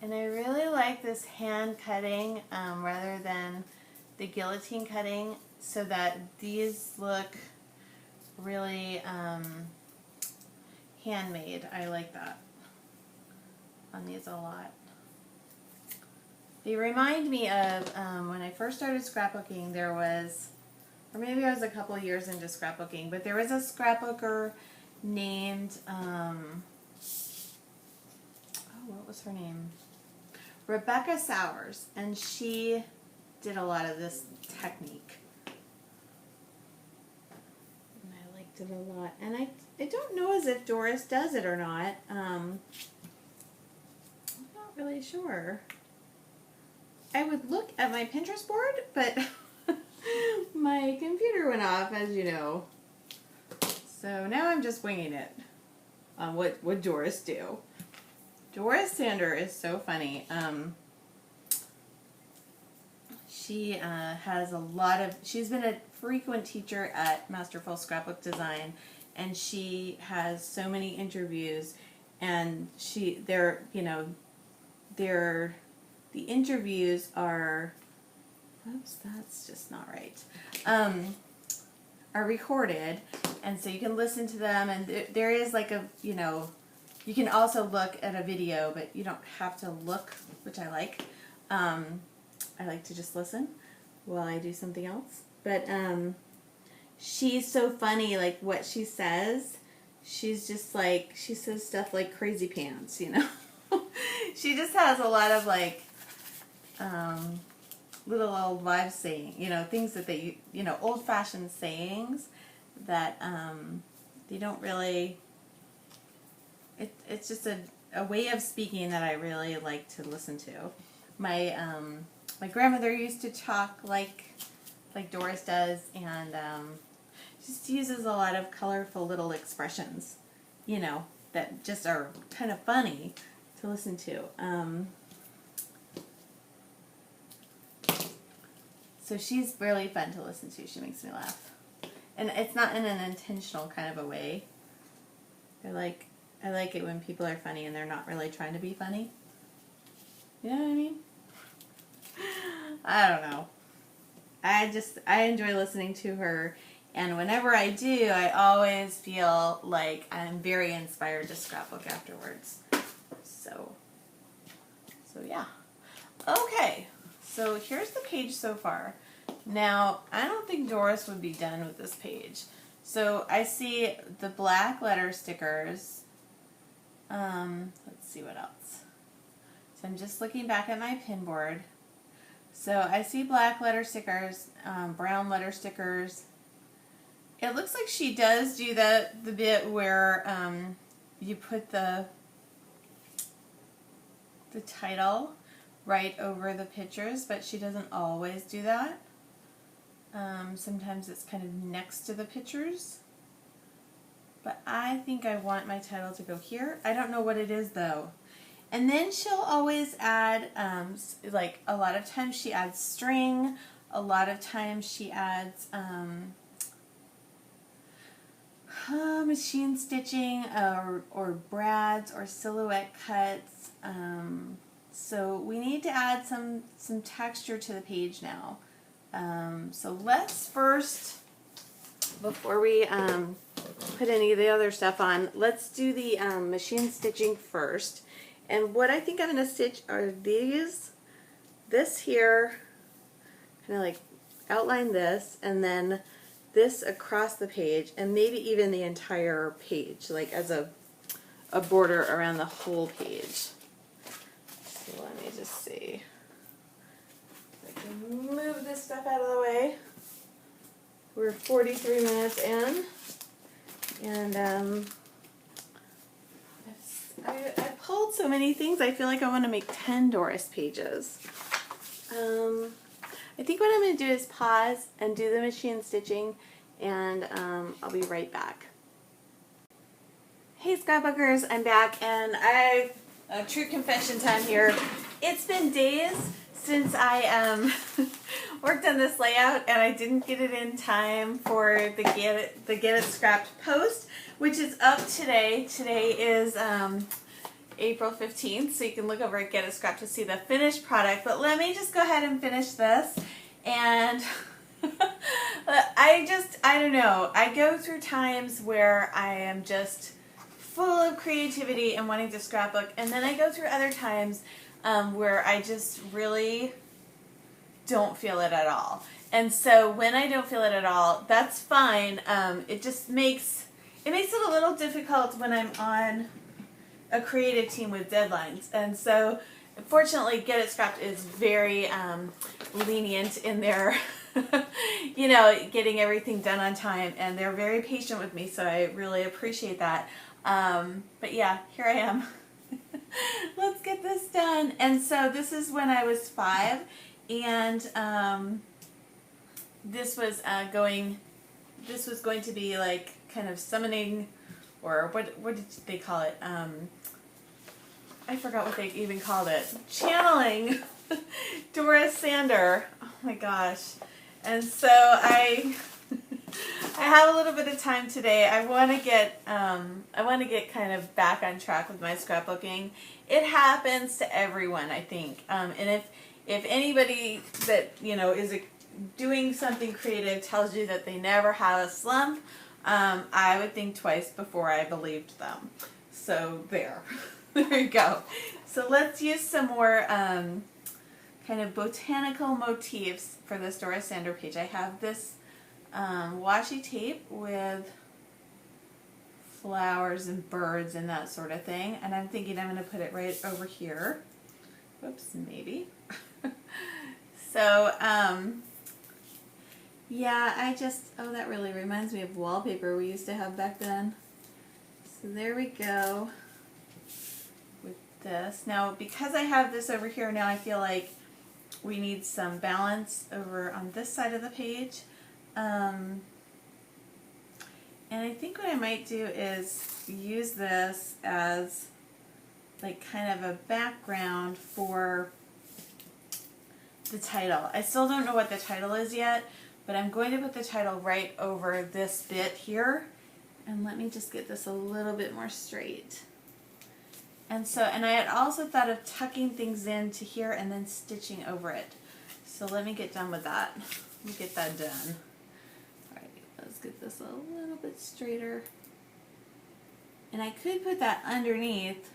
And I really like this hand cutting rather than the guillotine cutting, so that these look really handmade. I like that on these a lot. They remind me of when I first started scrapbooking, there was, or maybe I was a couple of years into scrapbooking, but there was a scrapbooker named, what was her name? Rebecca Sowers, and she did a lot of this technique. And I liked it a lot. And I don't know as if Doris does it or not. I'm not really sure. I would look at my Pinterest board, but my computer went off, as you know. So now I'm just winging it on what would Doris do. Doris Sander is so funny. She has a lot of, she's been a frequent teacher at Masterful Scrapbook Design, and she has so many interviews, and the interviews are, oops, that's just not right, are recorded, and so you can listen to them, and there is like a, you can also look at a video, but you don't have to look, which I like. I like to just listen while I do something else. But she's so funny, like what she says. She's just like, she says stuff like crazy pants, She just has a lot of like little old wives saying, things that they, old-fashioned sayings that they don't really, it's just a way of speaking that I really like to listen to. My grandmother used to talk like Doris does, and she just uses a lot of colorful little expressions, that just are kind of funny to listen to. So she's really fun to listen to. She makes me laugh. And it's not in an intentional kind of a way. I like it when people are funny and they're not really trying to be funny. You know what I mean? I don't know. I enjoy listening to her, and whenever I do, I always feel like I'm very inspired to scrapbook afterwards. So yeah. Okay, so here's the page so far. Now, I don't think Doris would be done with this page. So I see the black letter stickers. Let's see what else. So I'm just looking back at my pin board. So I see black letter stickers, brown letter stickers. It looks like she does do the bit where you put the title right over the pictures, but she doesn't always do that. Sometimes it's kind of next to the pictures. But I think I want my title to go here. I don't know what it is though. And then she'll always add, like a lot of times she adds string, a lot of times she adds machine stitching or brads or silhouette cuts. So we need to add some texture to the page now. So let's first, before we put any of the other stuff on, let's do the machine stitching first. And what I think I'm going to stitch are these, this here, kind of like outline this, and then this across the page, and maybe even the entire page, like as a border around the whole page. So let me just see. I can move this stuff out of the way. We're 43 minutes in, and I pulled so many things. I feel like I want to make 10 Doris pages. I think what I'm going to do is pause and do the machine stitching, and I'll be right back. Hey scrapbookers, I'm back, and a true confession time here. It's been days since I worked on this layout, and I didn't get it in time for the Get It Scrapped post, which is up today. Today is April 15th, so you can look over at Get It Scrapped to see the finished product. But let me just go ahead and finish this. And I don't know. I go through times where I am just full of creativity and wanting to scrapbook, and then I go through other times where I just really don't feel it at all. And so when I don't feel it at all, that's fine. It just makes it a little difficult when I'm on a creative team with deadlines. And so fortunately Get It Scrapped is very lenient in their getting everything done on time, and they're very patient with me, so I really appreciate that. But yeah, here I am. Let's get this done. And so this is when I was 5, and this was going to be like kind of summoning, or what did they call it? I forgot what they even called it. Channeling Doris Sander. Oh my gosh. And so I have a little bit of time today. I want to get kind of back on track with my scrapbooking. It happens to everyone, I think. And if anybody that is doing something creative tells you that they never have a slump, I would think twice before I believed them. So there. There you go. So let's use some more kind of botanical motifs for this Doris Sander page. I have this washi tape with flowers and birds and that sort of thing, and I'm thinking I'm going to put it right over here. Whoops, maybe. So, yeah, oh, that really reminds me of wallpaper we used to have back then. So there we go. This. Now, because I have this over here now, I feel like we need some balance over on this side of the page. And I think what I might do is use this as like kind of a background for the title. I still don't know what the title is yet, but I'm going to put the title right over this bit here. And let me just get this a little bit more straight. And I had also thought of tucking things into here and then stitching over it. So let me get done with that. Let me get that done. Alright, let's get this a little bit straighter. And I could put that underneath.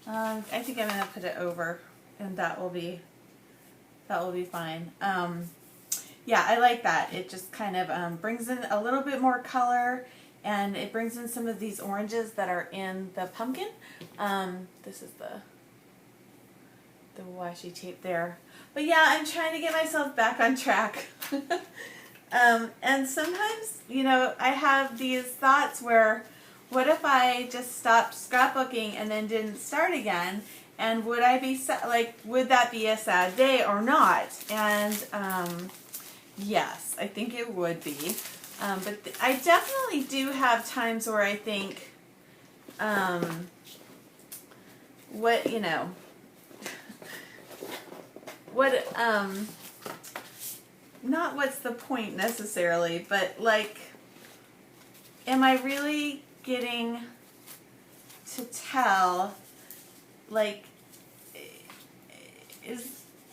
I think I'm going to put it over, and that will be fine. Yeah, I like that. It just kind of brings in a little bit more color. And it brings in some of these oranges that are in the pumpkin. This is the washi tape there. But yeah, I'm trying to get myself back on track. And sometimes, I have these thoughts where, what if I just stopped scrapbooking and then didn't start again? And would I be would that be a sad day or not? And yes, I think it would be. But I definitely do have times where I think, not what's the point necessarily, but like, am I really getting to tell, like,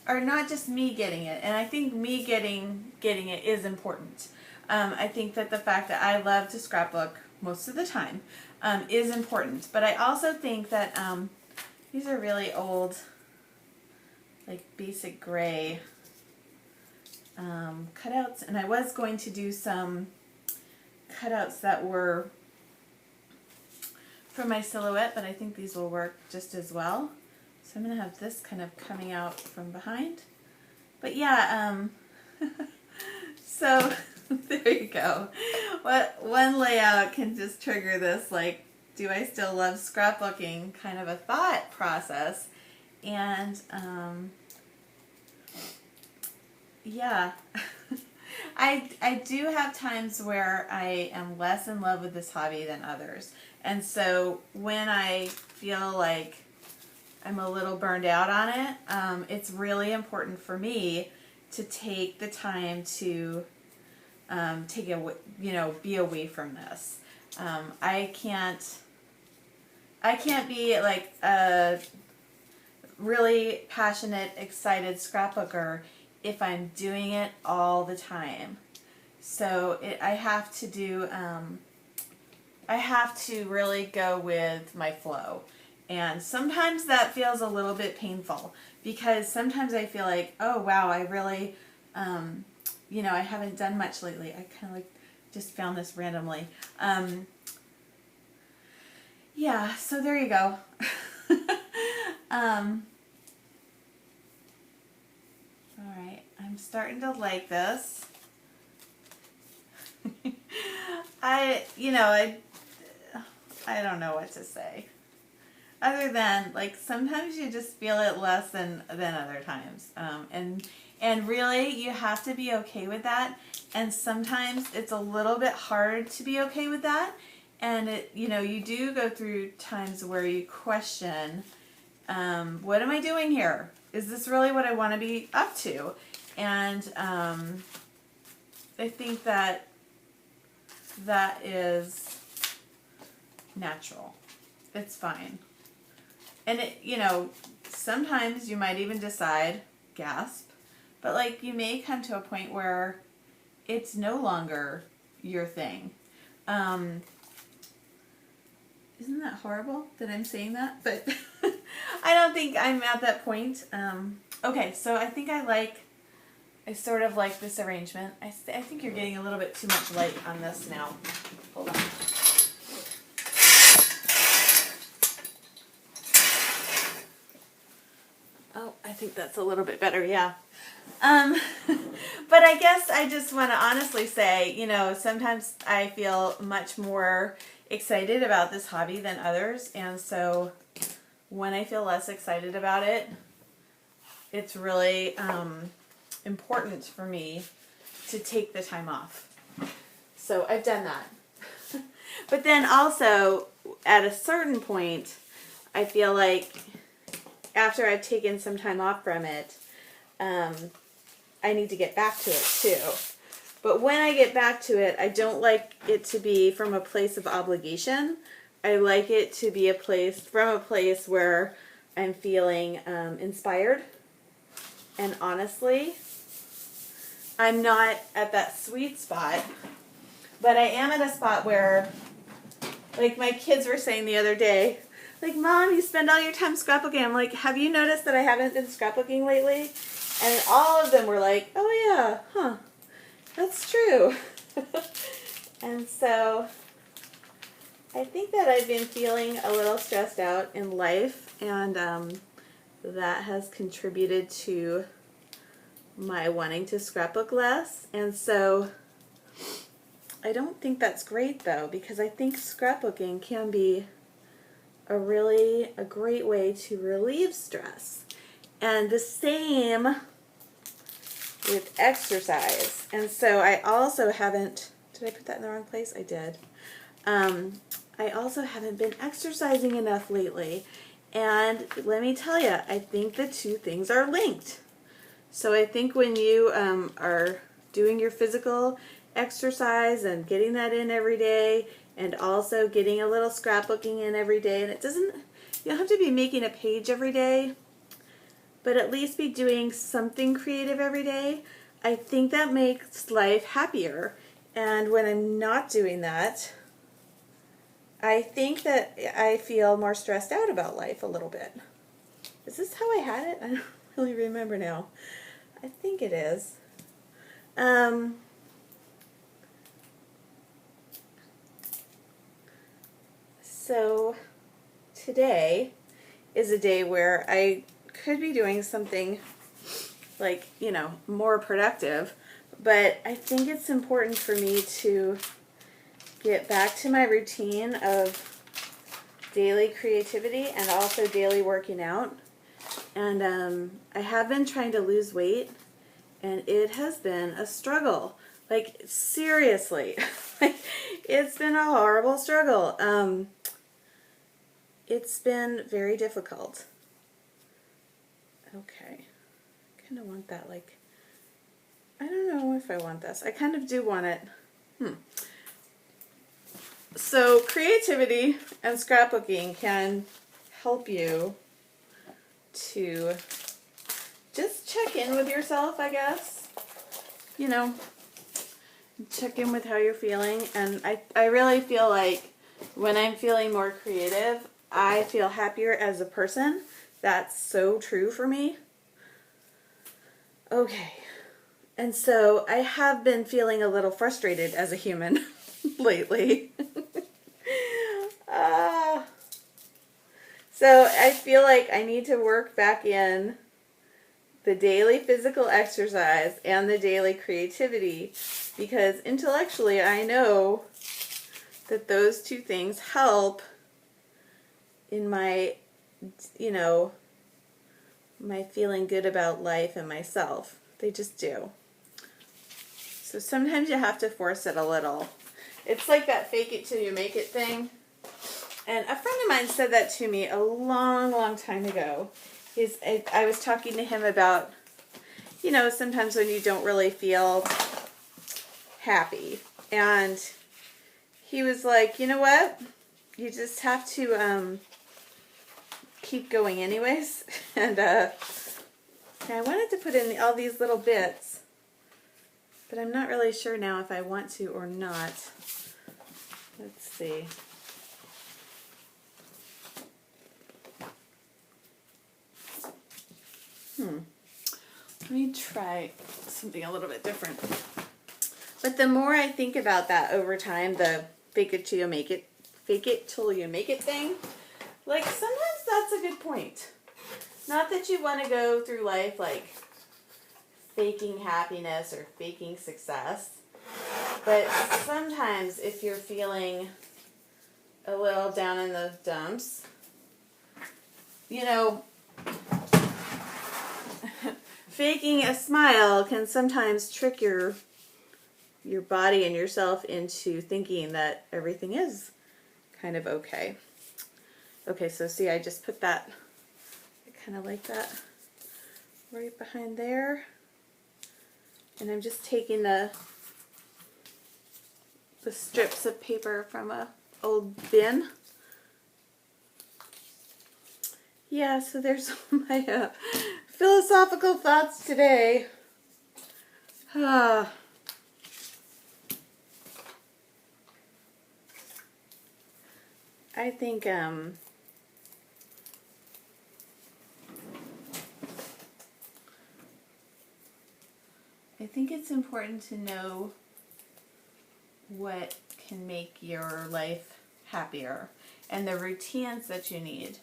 or not just me getting it? And I think me getting it is important. I think that the fact that I love to scrapbook most of the time is important. But I also think that these are really old, like basic gray cutouts. And I was going to do some cutouts that were for my silhouette, but I think these will work just as well. So I'm going to have this kind of coming out from behind. But yeah, so... there you go. One layout can just trigger this, like, do I still love scrapbooking kind of a thought process. And, yeah. I do have times where I am less in love with this hobby than others. And so when I feel like I'm a little burned out on it, it's really important for me to take the time to be away from this. I can't be like a really passionate, excited scrapbooker if I'm doing it all the time. So I have to really go with my flow. And sometimes that feels a little bit painful, because sometimes I feel like, oh wow, I really, I haven't done much lately. I kind of like just found this randomly. Yeah, so there you go. Alright, I'm starting to like this. I don't know what to say. Other than, like, sometimes you just feel it less than other times. And really, you have to be okay with that. And sometimes it's a little bit hard to be okay with that. And, you do go through times where you question, what am I doing here? Is this really what I want to be up to? And I think that is natural. It's fine. And sometimes you might even decide, gasp, but like you may come to a point where it's no longer your thing. Isn't that horrible that I'm saying that? But I don't think I'm at that point. Okay, so I think I sort of like this arrangement. I think you're getting a little bit too much light on this now. Hold on. Oh, I think that's a little bit better, yeah. But I guess I just want to honestly say, sometimes I feel much more excited about this hobby than others, and so when I feel less excited about it, it's really important for me to take the time off. So I've done that. But then also, at a certain point, I feel like after I've taken some time off from it, I need to get back to it too. But when I get back to it, I don't like it to be from a place of obligation. I like it to be from a place where I'm feeling inspired. And honestly, I'm not at that sweet spot, but I am at a spot where, like my kids were saying the other day, like, Mom, you spend all your time scrapbooking. I'm like, have you noticed that I haven't been scrapbooking lately? And all of them were like, oh yeah, huh, that's true. And so I think that I've been feeling a little stressed out in life, and that has contributed to my wanting to scrapbook less. And so I don't think that's great though, because I think scrapbooking can be a great way to relieve stress. And the same with exercise. And so I also haven't, did I put that in the wrong place? I did. I also haven't been exercising enough lately. And let me tell you, I think the two things are linked. So I think when you are doing your physical exercise and getting that in every day, and also getting a little scrapbooking in every day, and you don't have to be making a page every day, but at least be doing something creative every day. I think that makes life happier. And when I'm not doing that, I think that I feel more stressed out about life a little bit. Is this how I had it? I don't really remember now. I think it is. So today is a day where I could be doing something like, more productive, but I think it's important for me to get back to my routine of daily creativity and also daily working out. And I have been trying to lose weight, and it has been a struggle. Like, seriously. It's been a horrible struggle. It's been very difficult. Okay. I kind of want that, like, I don't know if I want this. I kind of do want it. So creativity and scrapbooking can help you to just check in with yourself, I guess. Check in with how you're feeling. And I really feel like when I'm feeling more creative, I feel happier as a person. That's so true for me. Okay. And so I have been feeling a little frustrated as a human lately. So I feel like I need to work back in the daily physical exercise and the daily creativity, because intellectually I know that those two things help in my you know, my feeling good about life and myself. They just do. So sometimes you have to force it a little. It's like that fake it till you make it thing. And a friend of mine said that to me a long, long time ago. I was talking to him about, you know, sometimes when you don't really feel happy. And he was like, you know what? You just have to keep going anyways. And I wanted to put in all these little bits, but I'm not really sure now if I want to or not. Let's see. Let me try something a little bit different. But the more I think about that over time, the fake it till you make it thing, like sometimes that's a good point. Not that you want to go through life like faking happiness or faking success, but sometimes if you're feeling a little down in the dumps, you know, faking a smile can sometimes trick your body and yourself into thinking that everything is kind of okay. Okay, so see, I just put that, I kind of like that right behind there. And I'm just taking the strips of paper from a old bin. Yeah, so there's my philosophical thoughts today. I think it's important to know what can make your life happier and the routines that you need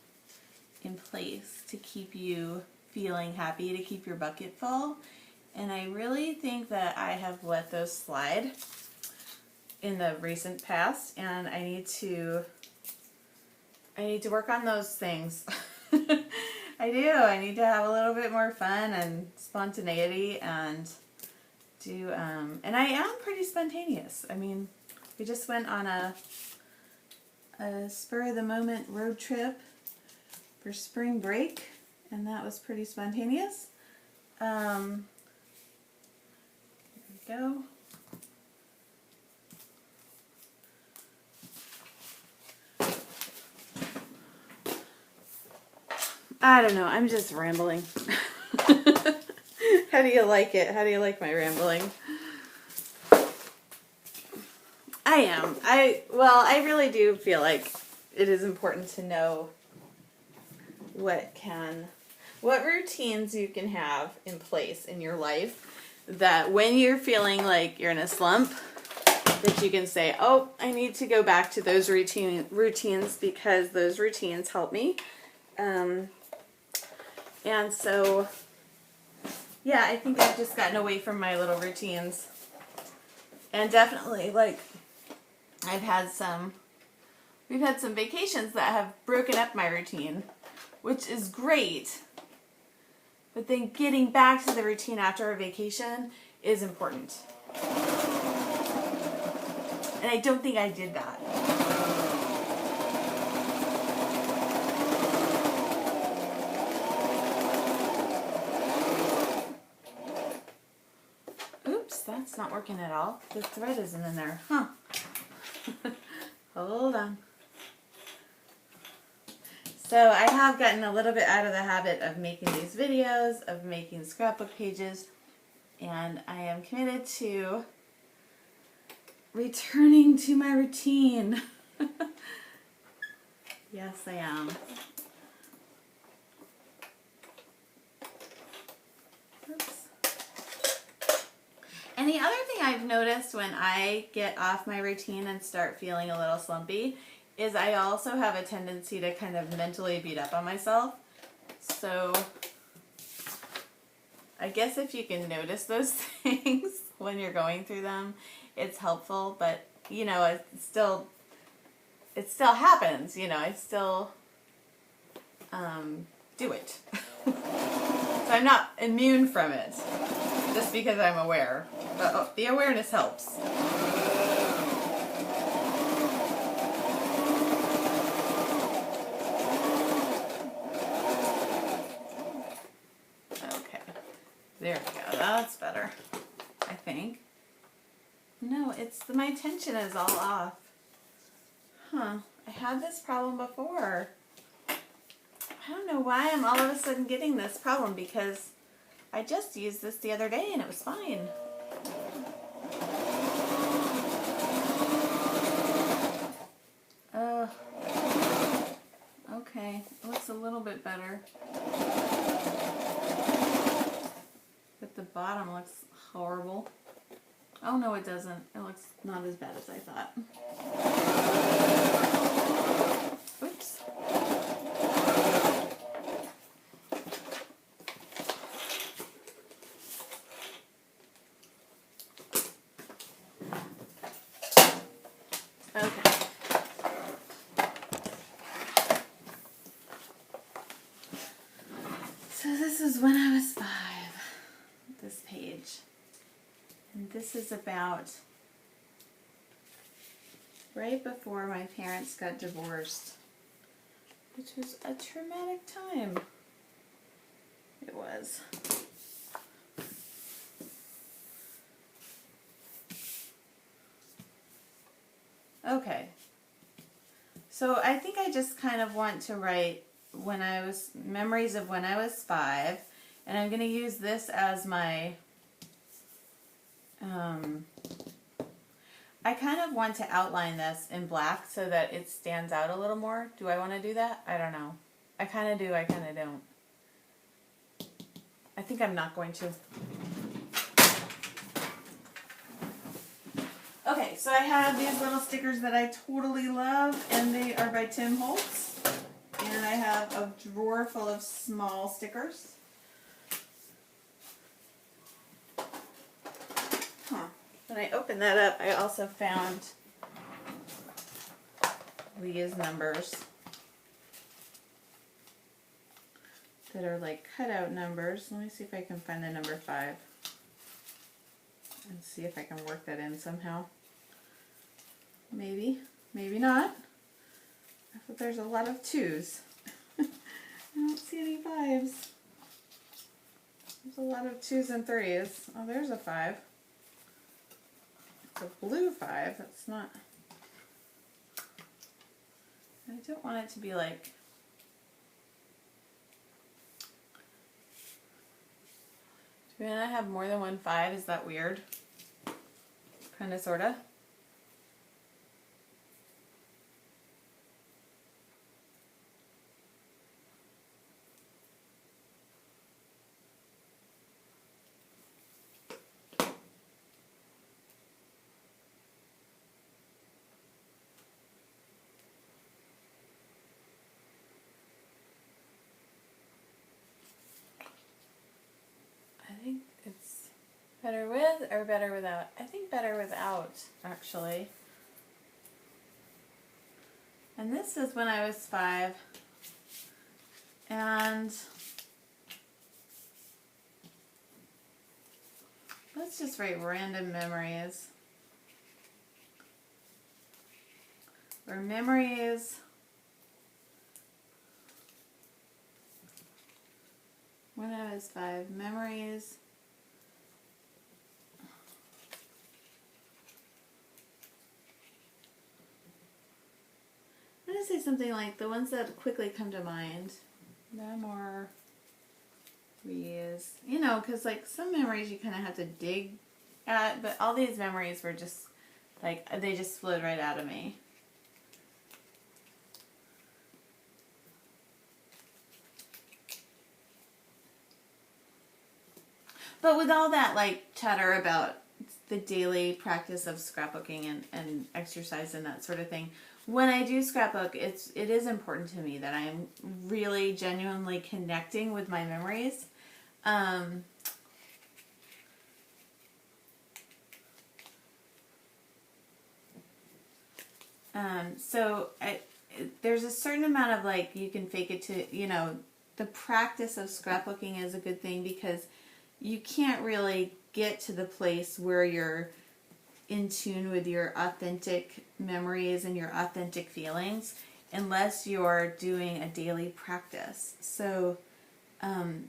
in place to keep you feeling happy, to keep your bucket full. And I really think that I have let those slide in the recent past, and I need to work on those things. I do. I need to have a little bit more fun and spontaneity and do, and I am pretty spontaneous. I mean, we just went on a spur of the moment road trip for spring break, and that was pretty spontaneous. Here we go. I don't know, I'm just rambling. How do you like it? How do you like my rambling? I am. I really do feel like it is important to know what routines you can have in place in your life, that when you're feeling like you're in a slump, that you can say, oh, I need to go back to those routines because those routines help me. And so, yeah, I think I've just gotten away from my little routines. And definitely, like, we've had some vacations that have broken up my routine, which is great. But then getting back to the routine after a vacation is important. And I don't think I did that. Oops, that's not working at all. The thread isn't in there. Huh. Hold on. So I have gotten a little bit out of the habit of making these videos, of making scrapbook pages, and I am committed to returning to my routine. Yes, I am. Oops. And the other thing I've noticed when I get off my routine and start feeling a little slumpy is I also have a tendency to kind of mentally beat up on myself. So I guess if you can notice those things when you're going through them, it's helpful. But, you know, it still happens, you know. do it. So I'm not immune from it, just because I'm aware. But the awareness helps. Okay, there we go. That's better, I think. No, my tension is all off. Huh, I had this problem before. I don't know why I'm all of a sudden getting this problem, because I just used this the other day and it was fine. Okay, it looks a little bit better. But the bottom looks horrible. Oh no, it doesn't. It looks not as bad as I thought. Oops. Okay. So this is when I was 5, this page. And this is about right before my parents got divorced, which was a traumatic time. It was. Okay. So I think I just kind of want to write memories of when I was 5, and I'm going to use this as my, I kind of want to outline this in black so that it stands out a little more. Do I want to do that? I don't know. I kind of do, I kind of don't. I think I'm not going to. Okay, so I have these little stickers that I totally love, and they are by Tim Holtz. And I have a drawer full of small stickers. When I opened that up, I also found these numbers that are like cutout numbers. Let me see if I can find the number 5 and see if I can work that in somehow. Maybe, maybe not. But there's a lot of 2s. I don't see any 5s. There's a lot of 2s and 3s. Oh, there's a 5. It's a blue 5. That's not... I don't want it to be like... Do I not have more than one 5? Is that weird? Kinda, sorta. I think it's better with or better without. I think better without, actually. And this is when I was 5. And let's just write random memories. Or memories when I was 5. Memories I'm going to say something like the ones that quickly come to mind. Memories. You know, because like some memories you kind of have to dig at, but all these memories were just like, they just flowed right out of me. But with all that like chatter about the daily practice of scrapbooking and exercise and that sort of thing, when I do scrapbook, it is important to me that I am really genuinely connecting with my memories. So there's a certain amount of like, you can fake it to, you know, the practice of scrapbooking is a good thing because you can't really get to the place where you're in tune with your authentic memories and your authentic feelings unless you're doing a daily practice. So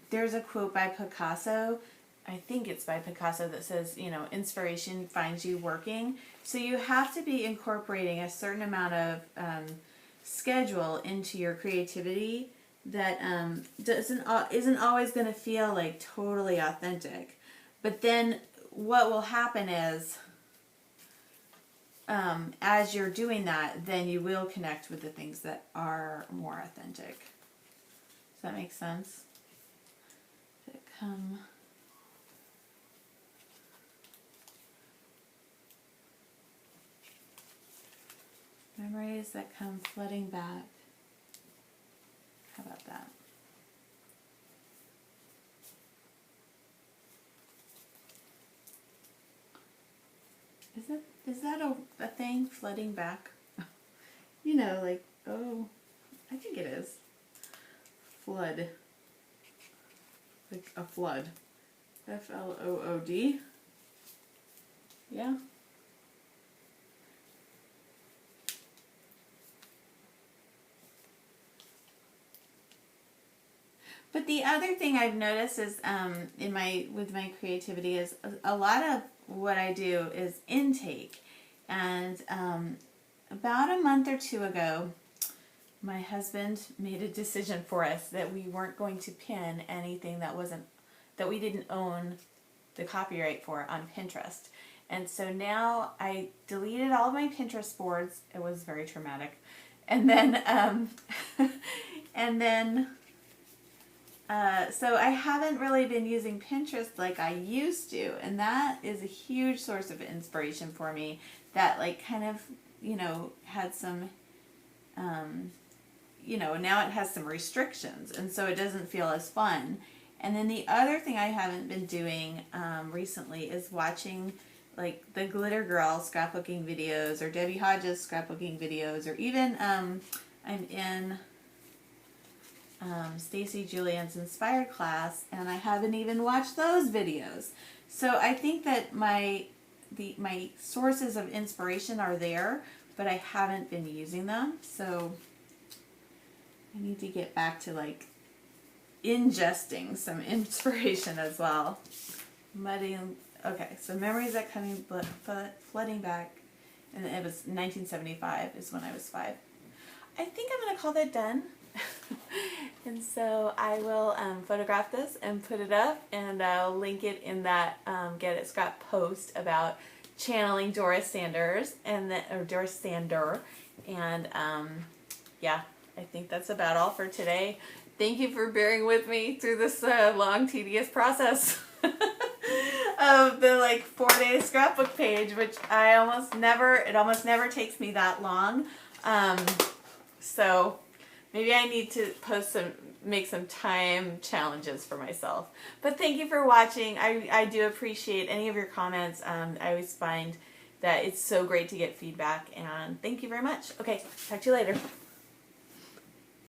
there's a quote by Picasso, I think it's by Picasso, that says, you know, inspiration finds you working. So you have to be incorporating a certain amount of schedule into your creativity that isn't always going to feel like totally authentic. But then what will happen is, as you're doing that, then you will connect with the things that are more authentic. Does that make sense? Memories that come flooding back. How about that? Is that a thing, flooding back? You know, like, oh, I think it is. Flood. Like a flood. Flood. Yeah. But the other thing I've noticed is with my creativity is a lot of what I do is intake. And about a month or two ago, my husband made a decision for us that we weren't going to pin anything that we didn't own the copyright for on Pinterest. And so now I deleted all of my Pinterest boards. It was very traumatic. And then so I haven't really been using Pinterest like I used to, and that is a huge source of inspiration for me that like kind of, you know, had some, you know, now it has some restrictions, and so it doesn't feel as fun. And then the other thing I haven't been doing recently is watching like the Glitter Girl scrapbooking videos or Debbie Hodges scrapbooking videos, or even I'm in Stacy Julian's Inspired class, and I haven't even watched those videos. So I think that my sources of inspiration are there, but I haven't been using them. So I need to get back to like ingesting some inspiration as well. Okay, so memories that coming flooding back, and it was 1975 is when I was 5. I think I'm going to call that done. And so I will photograph this and put it up, and I'll link it in that Get It Scrap post about channeling Doris Sanders or Doris Sander. And yeah, I think that's about all for today. Thank you for bearing with me through this long, tedious process of the like 4-day scrapbook page, which it almost never takes me that long. So maybe I need to make some time challenges for myself. But thank you for watching. I do appreciate any of your comments. I always find that it's so great to get feedback, and thank you very much. Okay, talk to you later.